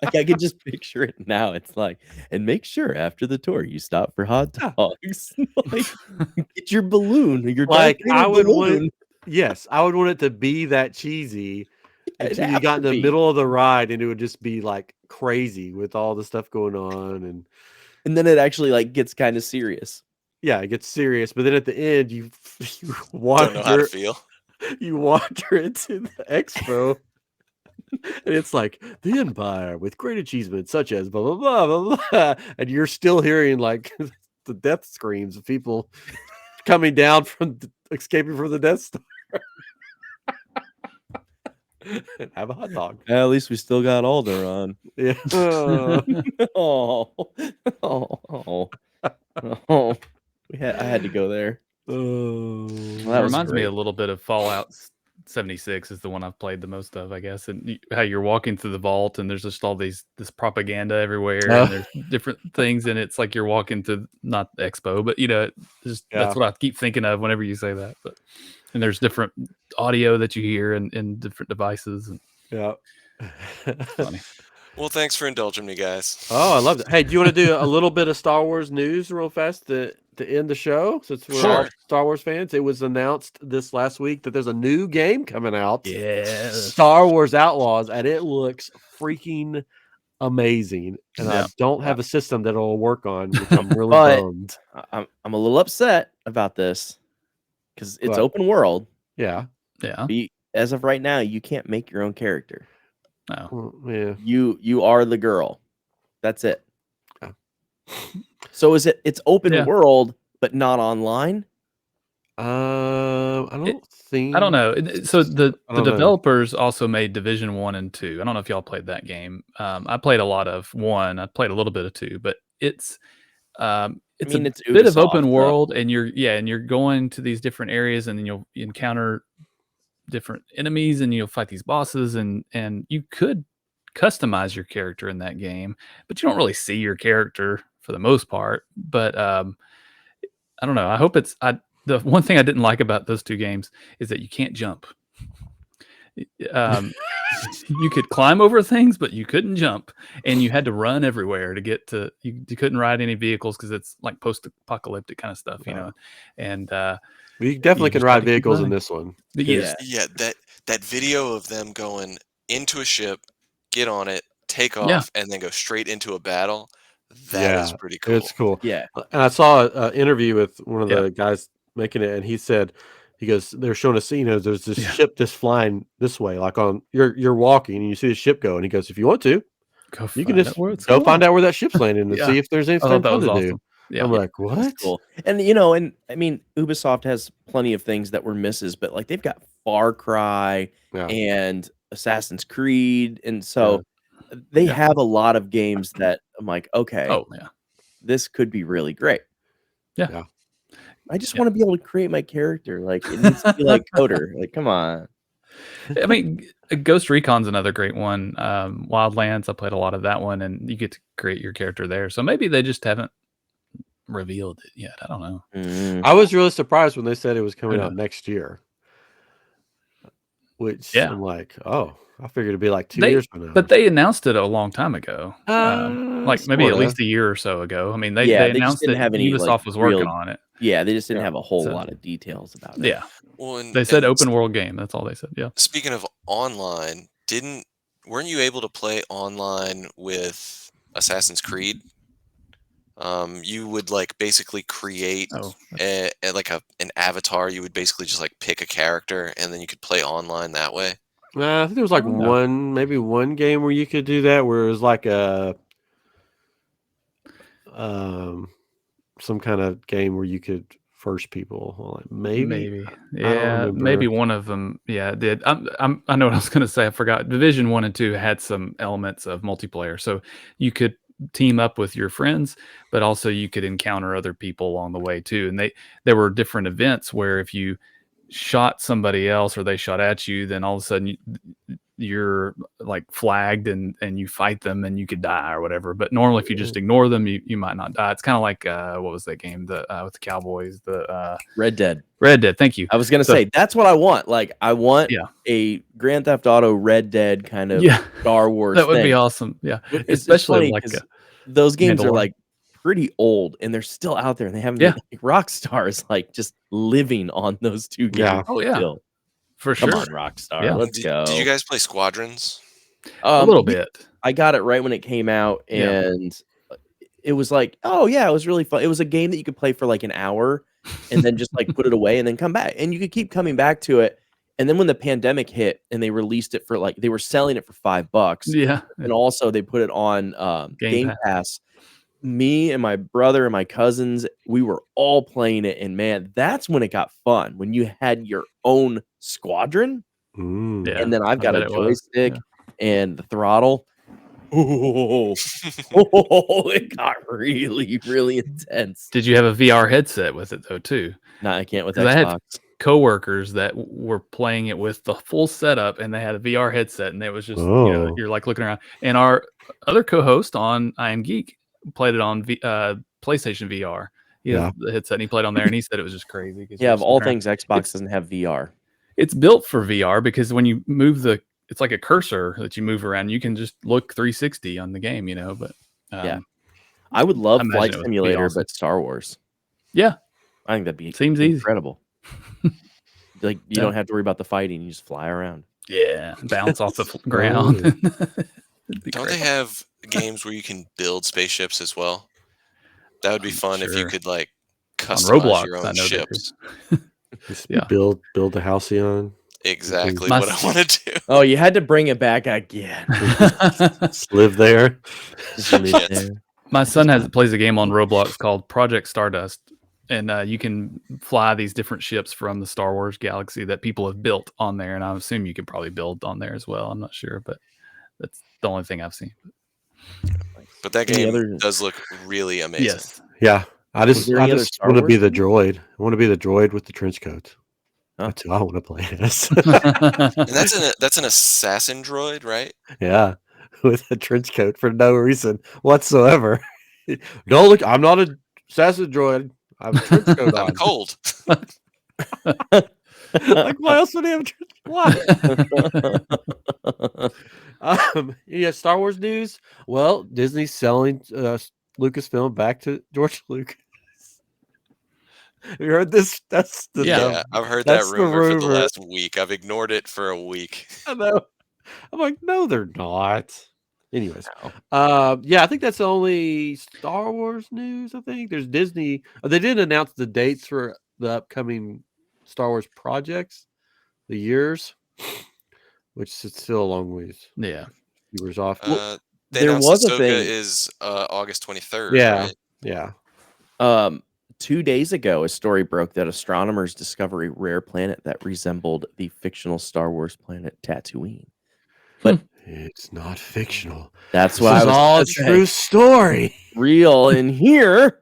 Like I could just picture it now. It's like, and make sure after the tour you stop for hot dogs. Like, get your balloon. Your Like, Darth Vader I would want balloon. Yes, I would want it to be that cheesy It'd until you have got to in the be. middle of the ride, and it would just be like crazy with all the stuff going on, and then it actually like gets kind of serious. yeah, it gets serious. But then at the end, you Don't know how to wander, feel. you wander into the expo, and it's like the Empire with great achievements such as blah blah blah blah blah, and you're still hearing like the death screams of people coming down escaping from the Death Star. Have a hot dog. At least we still got Alder on. Yeah. Oh, oh. I had to go there. Oh. Well, It that was reminds me great. a little bit of Fallout 76 is the one I've played the most of, I guess. And how you're walking through the vault and there's just all this propaganda everywhere Oh. and there's different things, and it's like you're walking to not the expo, but that's Yeah. what I keep thinking of whenever you say that. But and there's different audio that you hear in different devices. And Yeah. it's funny. Well, thanks for indulging me, guys. Oh, I love it. Hey, do you want to do a little bit of Star Wars news real fast to end the show? Since we're all Sure. Star Wars fans, it was announced this last week that there's a new game coming out. Yeah. Star Wars Outlaws, and it looks freaking amazing. And Yeah. I don't have a system that it'll work on, which I'm really But- bummed. I'm a little upset about this because it's What? open world. Yeah. Yeah. As of right now, you can't make your own character. No. Well, yeah. You are the girl. That's it. Oh. So it's open Yeah. world, but not online? I don't think. I don't know. So the I don't know. developers also made Division 1 and 2. I don't know if y'all played that game. I played a lot of 1. I played a little bit of 2, but it's mean, a it's bit of Ubisoft, open so- world, and you're going to these different areas, and then you'll encounter different enemies, and you'll fight these bosses, and you could customize your character in that game, but you don't really see your character for the most part. But I don't know. I hope it's. The one thing I didn't like about those two games is that you can't jump. You could climb over things, but you couldn't jump, and you had to run everywhere to get to. You couldn't ride any vehicles because it's like post-apocalyptic kind of stuff, you know. And you definitely you can just ride had to keep vehicles in running. this one. Yeah. Yeah, that video of them going into a ship, get on it, take Yeah. off, and then go straight into a battle. That is pretty cool. It's cool. Yeah. And I saw an interview with one of Yeah. the guys making it, and he said, he goes, they're showing a scene. There's this Yeah. ship just flying this way, like on you're walking, and you see the ship go, and he goes, if you want to, you can just go find out where that ship's landing and Yeah. see if there's I anything thought that fun was to awesome. do. Yeah. I'm like, what? That's cool. And and I mean, Ubisoft has plenty of things that were misses, but like they've got Far Cry and Assassin's Creed, and so they have a lot of games that I'm like, okay, Oh yeah, this could be really great. Yeah. I just want to be able to create my character. Like it needs to be like Coder. Like, come on. I mean, Ghost Recon's another great one. Wildlands, I played a lot of that one, and you get to create your character there. So maybe they just haven't revealed it yet. I don't know. I was really surprised when they said it was coming out next year. Which I'm like, oh, I figured it'd be like 2 years from now. But they announced it a long time ago, like maybe at least a year or so ago. I mean, they announced that Ubisoft was working on it. Yeah, they just didn't have a whole lot of details about it. Yeah, well, they said open world game. That's all they said. Yeah. Speaking of online, weren't you able to play online with Assassin's Creed? You would like basically create an avatar. You would basically just like pick a character, and then you could play online that way. I think there was like maybe one game where you could do that, where it was like a some kind of game where you could first people. Like maybe maybe one of them. Yeah, did. I know what I was going to say. I forgot. Division 1 and 2 had some elements of multiplayer, so you could team up with your friends, but also you could encounter other people along the way too. And there were different events where if you shot somebody else or they shot at you, then all of a sudden you're like flagged and you fight them and you could die or whatever. But normally if you just ignore them, you might not die. It's kind of like what was that game with the Cowboys, the Red Dead. Thank you. I was gonna say that's what I want. Like I want a Grand Theft Auto Road Dead kind of Star Wars. That would be awesome. Yeah, especially like those games are like pretty old and they're still out there, and they haven't been, like, Rockstar is like just living on those two games. Yeah. Oh yeah, still. For sure. Come on, Rockstar. Yeah. Let's go. Did you guys play Squadrons? A little bit. I got it right when it came out, and it was like, oh yeah, it was really fun. It was a game that you could play for like an hour and then just like put it away and then come back, and you could keep coming back to it. And then when the pandemic hit and they released it for like, they were selling it for $5. Yeah. And also they put it on Game Pass. Me and my brother and my cousins, we were all playing it, and man, that's when it got fun. When you had your own squadron, and then I've got a joystick and the throttle. Oh, it got really, really intense. Did you have a VR headset with it though too? No, I can't with Xbox. I had coworkers that were playing it with the full setup, and they had a VR headset, and it was just you're like looking around. And our other co-host on I Am Geek played it on PlayStation VR. He has the headset, and he played on there, and he said it was just crazy. Yeah, of all things, Xbox doesn't have VR. It's built for VR because when you move it's like a cursor that you move around. You can just look 360 on the game, But I would love Flight Simulator, but Star Wars. Yeah, I think that'd be incredible. Like you don't have to worry about the fighting; you just fly around. Yeah, bounce off the ground. Don't they have games where you can build spaceships as well? That would be fun if you could like customize your own ships. Build the Halcyon. Exactly what I want to do. Oh, you had to bring it back again. Just live there. My son plays a game on Roblox called Project Stardust, and you can fly these different ships from the Star Wars galaxy that people have built on there, and I assume you could probably build on there as well. I'm not sure, but that's the only thing I've seen. But that game does look really amazing. Yes. Yeah. I just want to be the droid. I want to be the droid with the trench coat. That's who I want to play as. And that's an assassin droid, right? Yeah. With a trench coat for no reason whatsoever. Don't look. I'm not a assassin droid. I have a trench coat I'm on. cold. Like, why else would he have a trench? Why? Yeah, Star Wars news. Well, Disney's selling Lucasfilm back to George Lucas. Have you heard this? That's the Yeah, I've heard that that's the rumor for the rumor. last week. I've ignored it for a week. I know. I'm like, no, they're not. Anyways, No. yeah, I think that's the only Star Wars news. I think there's Disney. They didn't announce the dates for the upcoming Star Wars projects, the years, which is still a long ways. Yeah. Viewers off. They there announced was a Ahsoka thing. is August 23rd. Yeah, Right? yeah. 2 days ago, a story broke that astronomers discovered a rare planet that resembled the fictional Star Wars planet Tatooine. But It's not fictional. that's This what I is was all gonna a say. true story. Real in here.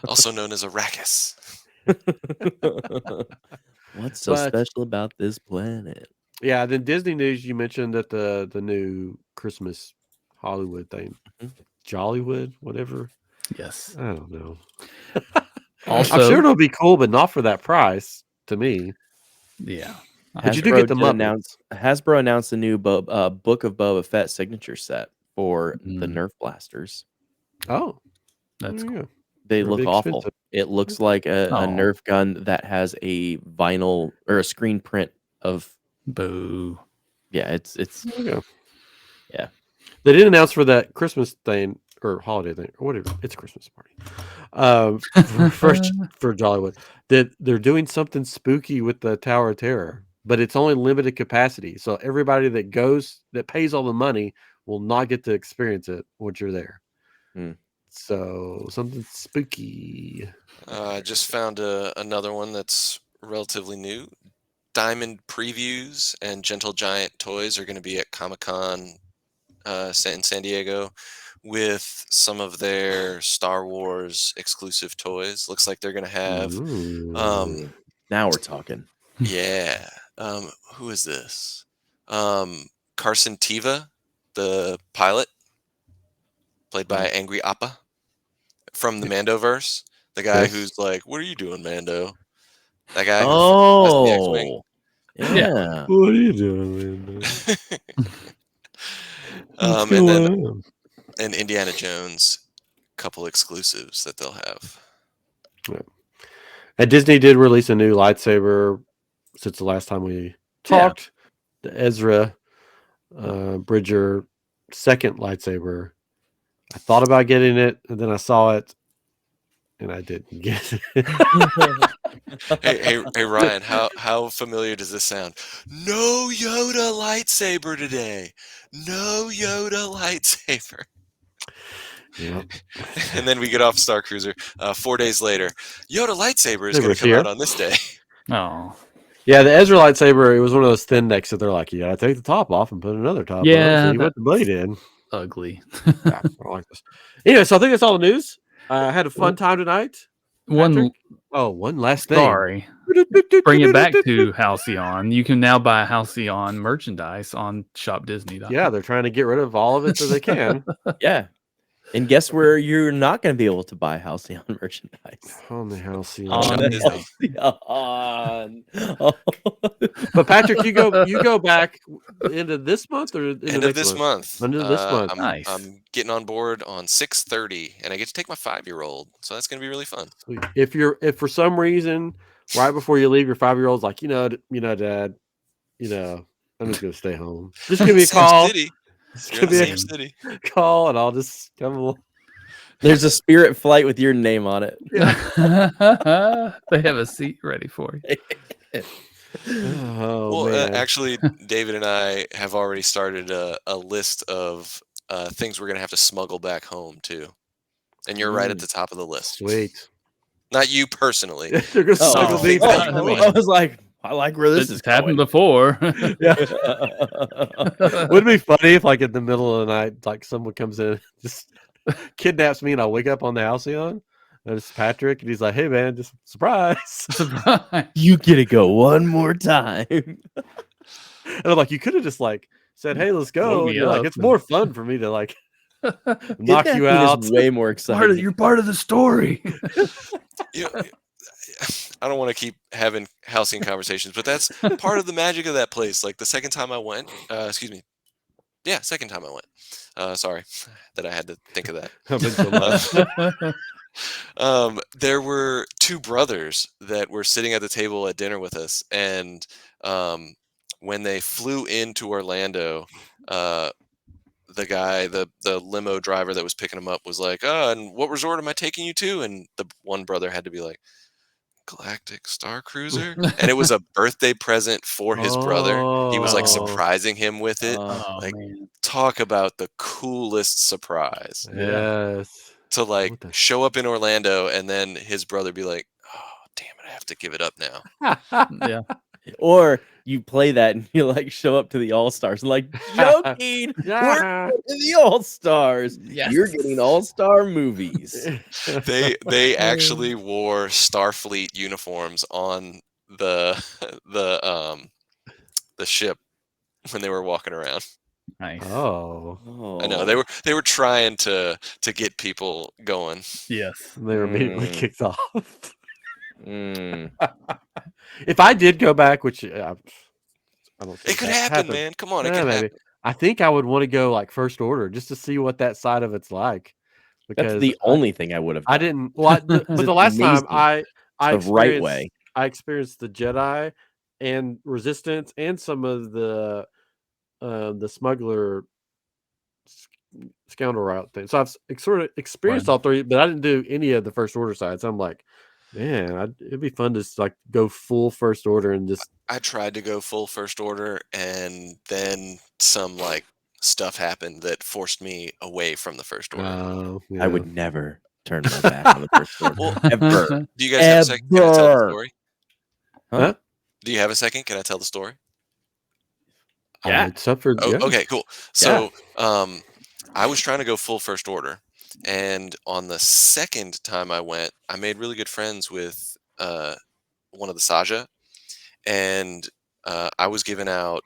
Also known as Arrakis. What's so But- special about this planet? Yeah, then Disney news. You mentioned that the new Christmas Hollywood thing, Mhm. Jollywood, whatever. Yes. I don't know. Also, I'm sure it'll be cool, but not for that price. To me, yeah. But you do get the Hasbro announced a new Book of Boba Fett signature set for the Nerf blasters. oh, That's there you cool. go. They They're look big awful. expensive. It looks like a Aw. Nerf gun that has a vinyl or a screen print of. Boo. Yeah, it's There you go. Yeah. They did announce for that Christmas thing or holiday thing or whatever. It's a Christmas party. For Jollywood, that they're doing something spooky with the Tower of Terror, but it's only limited capacity. So everybody that goes that pays all the money will not get to experience it once you're there. Hmm. So something spooky. I just found another one that's relatively new. Diamond Previews and Gentle Giant Toys are going to be at Comic-Con in San Diego with some of their Star Wars exclusive toys. Looks like they're going to have Ooh. now we're talking. yeah. Who is this? Carson Teva, the pilot, played by Angry Appa from the Mandoverse. The guy Yes. who's like, "What are you doing, Mando?" That guy. Who flies the X-Wing. Yeah. What are you doing, man? And then and Indiana Jones, couple exclusives that they'll have. And Disney did release a new lightsaber since the last time we talked. The Ezra Bridger second lightsaber. I thought about getting it, and then I saw it, and I didn't get it. Hey, Ryan, how familiar does this sound? No Yoda lightsaber today. No Yoda lightsaber. Yeah. And then we get off Star Cruiser. 4 days later, Yoda lightsaber is going Saber's to come here. out on this day. Oh. Yeah, the Ezra lightsaber, it was one of those thin necks that they're like, you gotta take the top off and put another top on. Yeah, So you put the blade in. Ugly. Yeah, I don't like this. Anyway, so I think that's all the news. I had a fun time tonight. One Patrick? Oh, one last thing. sorry. Bring it back to Halcyon. You can now buy Halcyon merchandise on shopdisney.com. Yeah, they're trying to get rid of all of it so they can. Yeah. And guess where you're not going to be able to buy Halcyon merchandise? On the Halcyon. On the Disney. Halcyon. Oh. But Patrick, you go back into this month or End of this month. End of this month. Nice. I'm getting on board on 6:30, and I get to take my 5-year-old, so that's going to be really fun. Sweet. If for some reason right before you leave, your 5-year-old's like, Dad, I'm just gonna stay home. Just give me a Same call. city. Just You're give in the me same a city. call, and I'll just come along. There's a Spirit flight with your name on it. They have a seat ready for you. Oh, Well, man. actually, David and I have already started a list of things we're going to have to smuggle back home, too. And you're right at the top of the list. Sweet. Not you personally. They're gonna smuggle Oh. things Oh. back I home. mean- I was like, I like where this This is has happened going. before. Yeah. Would it be funny if, like, in the middle of the night, like, someone comes in, just kidnaps me, and I wake up on the Halcyon, and it's Patrick, and he's like, "Hey, man, just surprise!" Surprise. You get to go one more time. And I'm like, "You could have just like said, hey, let's go." Woke And me you're like, up it's and- more fun for me to like knock you out. Is way more exciting. You're part of the story. You know, I don't want to keep having halcyon conversations, but that's part of the magic of that place. Like the second time I went, excuse me. Yeah, second time I went. Sorry that I had to think of that. I've been so much. There were two brothers that were sitting at the table at dinner with us, and when they flew into Orlando, the guy, the limo driver that was picking them up was like, and what resort am I taking you to? And the one brother had to be like, Galactic Star Cruiser. And it was a birthday present for his brother. He was like Oh. surprising him with it. Oh, Like, man. talk about the coolest surprise. Yes. To like What the- show up in Orlando and then his brother be like, oh damn it, I have to give it up now. Yeah. Or you play that and you like show up to the All-Stars like, joking, we're in the All-Stars. Yes. You're getting All-Star movies. They actually wore Starfleet uniforms on the ship when they were walking around. Nice. Oh. I know they were trying to get people going. Yes. They were immediately Mm. kicked off. Mm. If I did go back, which I don't think It could that happen, happened. man. Come on, it Yeah, could maybe. happen. I think I would want to go like first order just to see what that side of it's like. That's the only thing I would have done. I didn't. Well, but It's the last time amazing. I the right experienced- way. I experienced the Jedi and Resistance and some of the smuggler scoundrel route thing. So I've sort of experienced Right. all three, but I didn't do any of the first order sides. I'm like, man, it'd be fun to like go full first order and just. I tried to go full first order, and then some like stuff happened that forced me away from the first order. Yeah. I would never turn my back on the first order. Well, Ever. do you guys have a second? Can I tell the Ever. story? Huh? Do you have a second? Can I tell the story? Yeah. It's up for. Oh, yeah. okay, cool. So, I was trying to go full first order, and on the second time I went, I made really good friends with one of the Saja, and I was giving out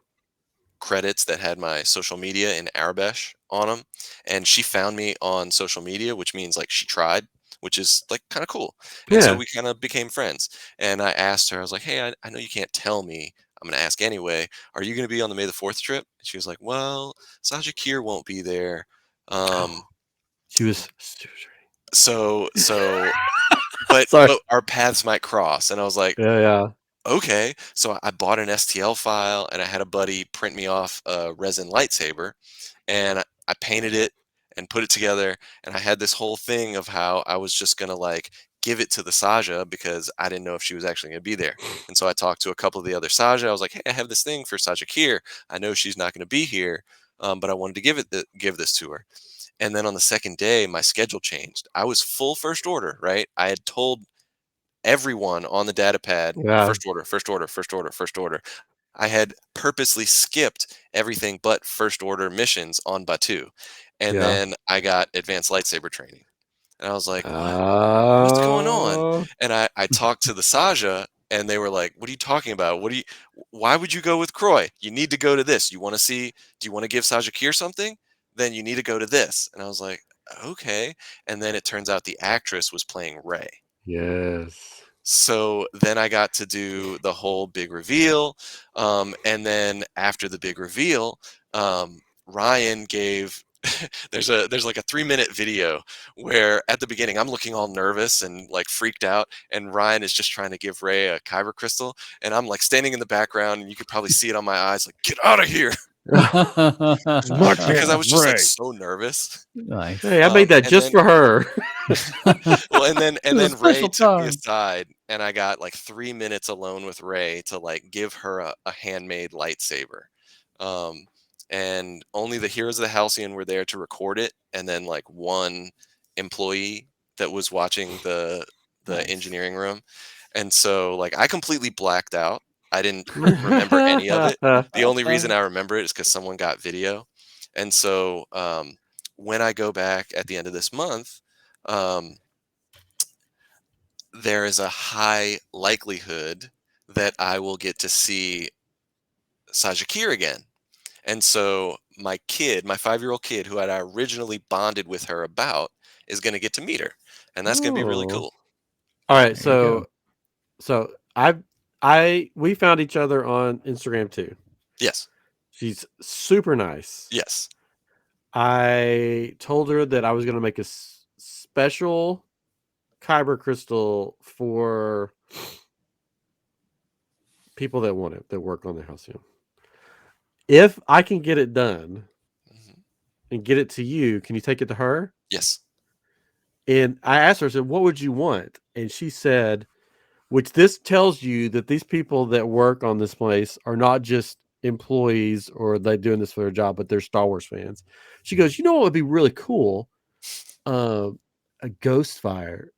credits that had my social media in Arabesh on them, and she found me on social media, which means like she tried, which is like kind of cool. And so Yeah. we kind of became friends. And I asked her, I was like, hey, I know you can't tell me. I'm going to ask anyway. Are you going to be on the May the 4th trip? And she was like, well, Saja Kier won't be there. She was. So, but Sorry. our paths might cross. And I was like, Yeah. okay. So I bought an STL file, and I had a buddy print me off a resin lightsaber, and I painted it and put it together. And I had this whole thing of how I was just going to like give it to the Saja because I didn't know if she was actually going to be there. And so I talked to a couple of the other Saja. I was like, hey, I have this thing for Saja Kier. I know she's not going to be here, but I wanted to give this to her. And then on the second day, my schedule changed. I was full first order, right? I had told everyone on the data pad, Yeah. first order. I had purposely skipped everything but first order missions on Batu. And Yeah. then I got advanced lightsaber training. And I was like, what's going on? And I talked to the Saja, and they were like, what are you talking about? Why would you go with Croy? You need to go to this. Do you want to give Saja Kier something? Then you need to go to this. And I was like, okay. And then it turns out the actress was playing Rey. Yes. So then I got to do the whole big reveal. And then after the big reveal, Ryan gave there's like a 3-minute video where at the beginning I'm looking all nervous and like freaked out, and Ryan is just trying to give Ray a kyber crystal, and I'm like standing in the background, and you could probably see it on my eyes, like, get out of here. Because I was just like so nervous. Nice. Hey, I made that and just then- for her. Well, and then was a Ray special took me time. aside, and I got like 3 minutes alone with Ray to like give her a handmade lightsaber. And only the Heroes of the Halcyon were there to record it, and then like one employee that was watching the Nice. engineering room. And so like I completely blacked out. I didn't remember any of it. The only reason I remember it is because someone got video. And so when I go back at the end of this month, there is a high likelihood that I will get to see Saja Kier again. And so my 5-year-old kid, who I originally bonded with her about, is going to get to meet her, and that's going to be really Oh. cool. All right, There you so we found each other on Instagram too. Yes. She's super nice. Yes. I told her that I was going to make a special kyber crystal for people that want it, that work on the Halcyon. If I can get it done and get it to you, can you take it to her? Yes. And I asked her, I said, what would you want? And she said, which this tells you that these people that work on this place are not just employees or they're doing this for their job, but they're Star Wars fans. She goes, you know what would be really cool? A ghost fire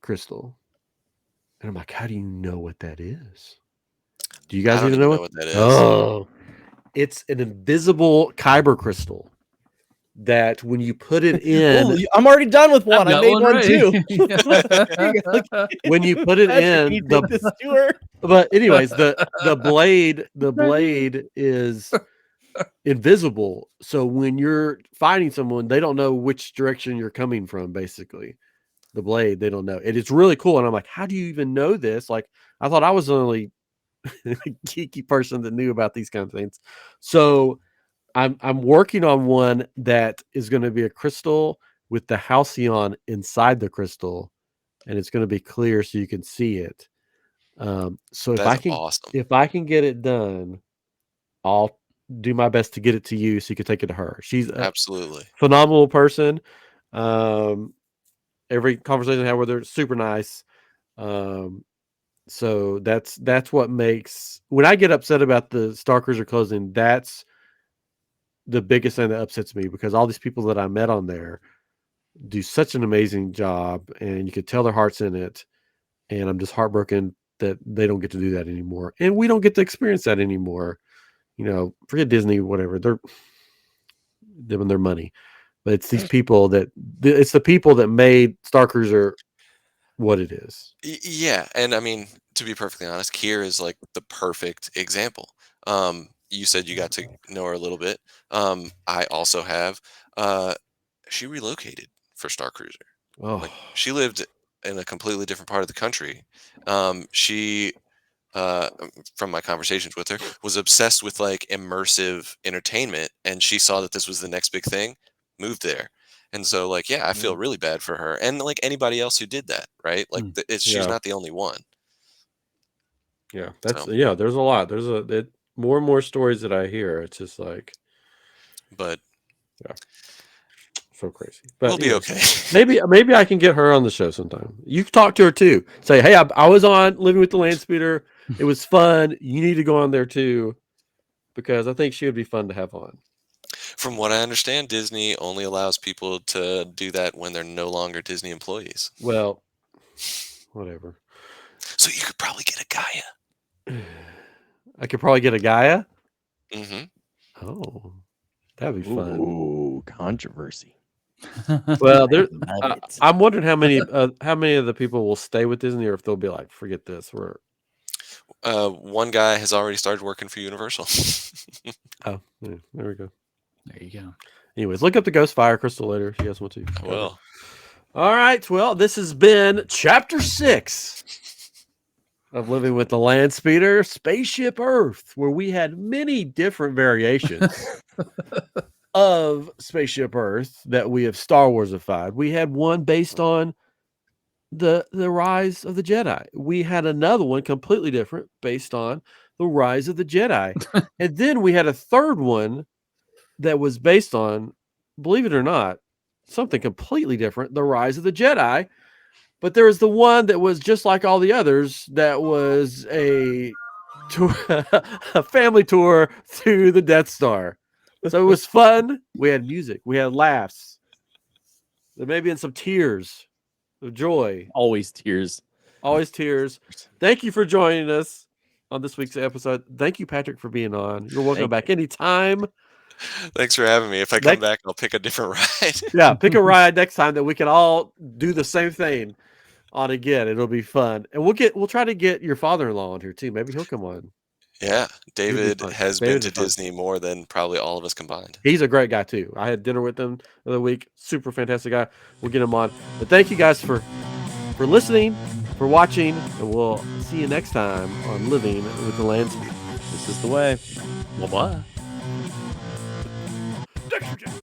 crystal. And I'm like, how do you know what that is? Do you guys I don't even know know what that is. Oh, it's an invisible kyber crystal that when you put it in, Ooh, I'm already done with one. I've I got made one ready. too. when you put it Patrick, in, can you take this to her? but anyways, the blade is invisible. So when you're fighting someone, they don't know which direction you're coming from. Basically, the blade, they don't know. And it's really cool. And I'm like, how do you even know this? Like, I thought I was the only geeky person that knew about these kind of things. So I'm working on one that is going to be a crystal with the Halcyon inside the crystal, and it's going to be clear so you can see it. So That's awesome. if I can get it done, I'll do my best to get it to you so you can take it to her. She's a Absolutely phenomenal person. Every conversation I have with her, super nice. So that's what makes, when I get upset about the Star Cruiser closing, that's the biggest thing that upsets me, because all these people that I met on there do such an amazing job, and you could tell their heart's in it. And I'm just heartbroken that they don't get to do that anymore, and we don't get to experience that anymore. You know, forget Disney, whatever. They're giving their money, but it's these people it's the people that made Star Cruiser what it is. Yeah, and I mean, to be perfectly honest, Kier is like the perfect example. You said you got to know her a little bit. I also have. She relocated for Star Cruiser. Oh, Like, she lived in a completely different part of the country. She, from my conversations with her, was obsessed with like immersive entertainment, and she saw that this was the next big thing, moved there. And so, like, yeah, I feel really bad for her, and like anybody else who did that, right? Like, she's yeah. not the only one. Yeah, that's So, yeah. There's a lot. There's more and more stories that I hear. It's just like, but yeah, so crazy. But we'll be anyways, okay. maybe I can get her on the show sometime. You can talk to her too. Say, hey, I was on Living with the Landspeeder. It was fun. You need to go on there too, because I think she would be fun to have on. From what I understand, Disney only allows people to do that when they're no longer Disney employees. Well, whatever. So you could probably get a Gaia. I could probably get a Gaia. Mm-hmm. Oh, that'd be fun. Ooh, controversy. Well, Love it. I'm wondering how many of the people will stay with Disney, or if they'll be like, forget this. One guy has already started working for Universal. Oh, yeah, there we go. There you go. Anyways, look up the Ghost Fire Crystal later if you guys want to. Well, All right. Well, this has been Chapter 6 of Living with the Landspeeder, Spaceship Earth, where we had many different variations of Spaceship Earth that we have Star Warsified. We had one based on the Rise of the Jedi. We had another one completely different based on the Rise of the Jedi. And then we had a third one that was based on, believe it or not, something completely different, the Rise of the Jedi. But there was the one that was just like all the others, that was a tour, a family tour through the Death Star. So it was fun. We had music. We had laughs. There may have been some tears of joy. Always tears. Always tears. Thank you for joining us on this week's episode. Thank you, Patrick, for being on. You're welcome back anytime. thanks for having me. If I come back, I'll pick a different ride. Yeah, pick a ride next time that we can all do the same thing on again. It'll be fun. And we'll try to get your father-in-law on here too. Maybe he'll come on. Yeah, He'd be David fun. has David been to is fun. Disney more than probably all of us combined. He's a great guy too. I had dinner with him the other week. Super fantastic guy. We'll get him on. But thank you guys for listening, for watching, and we'll see you next time on Living with the Landspeeder. This is the way. Bye-bye. Dexter Jack.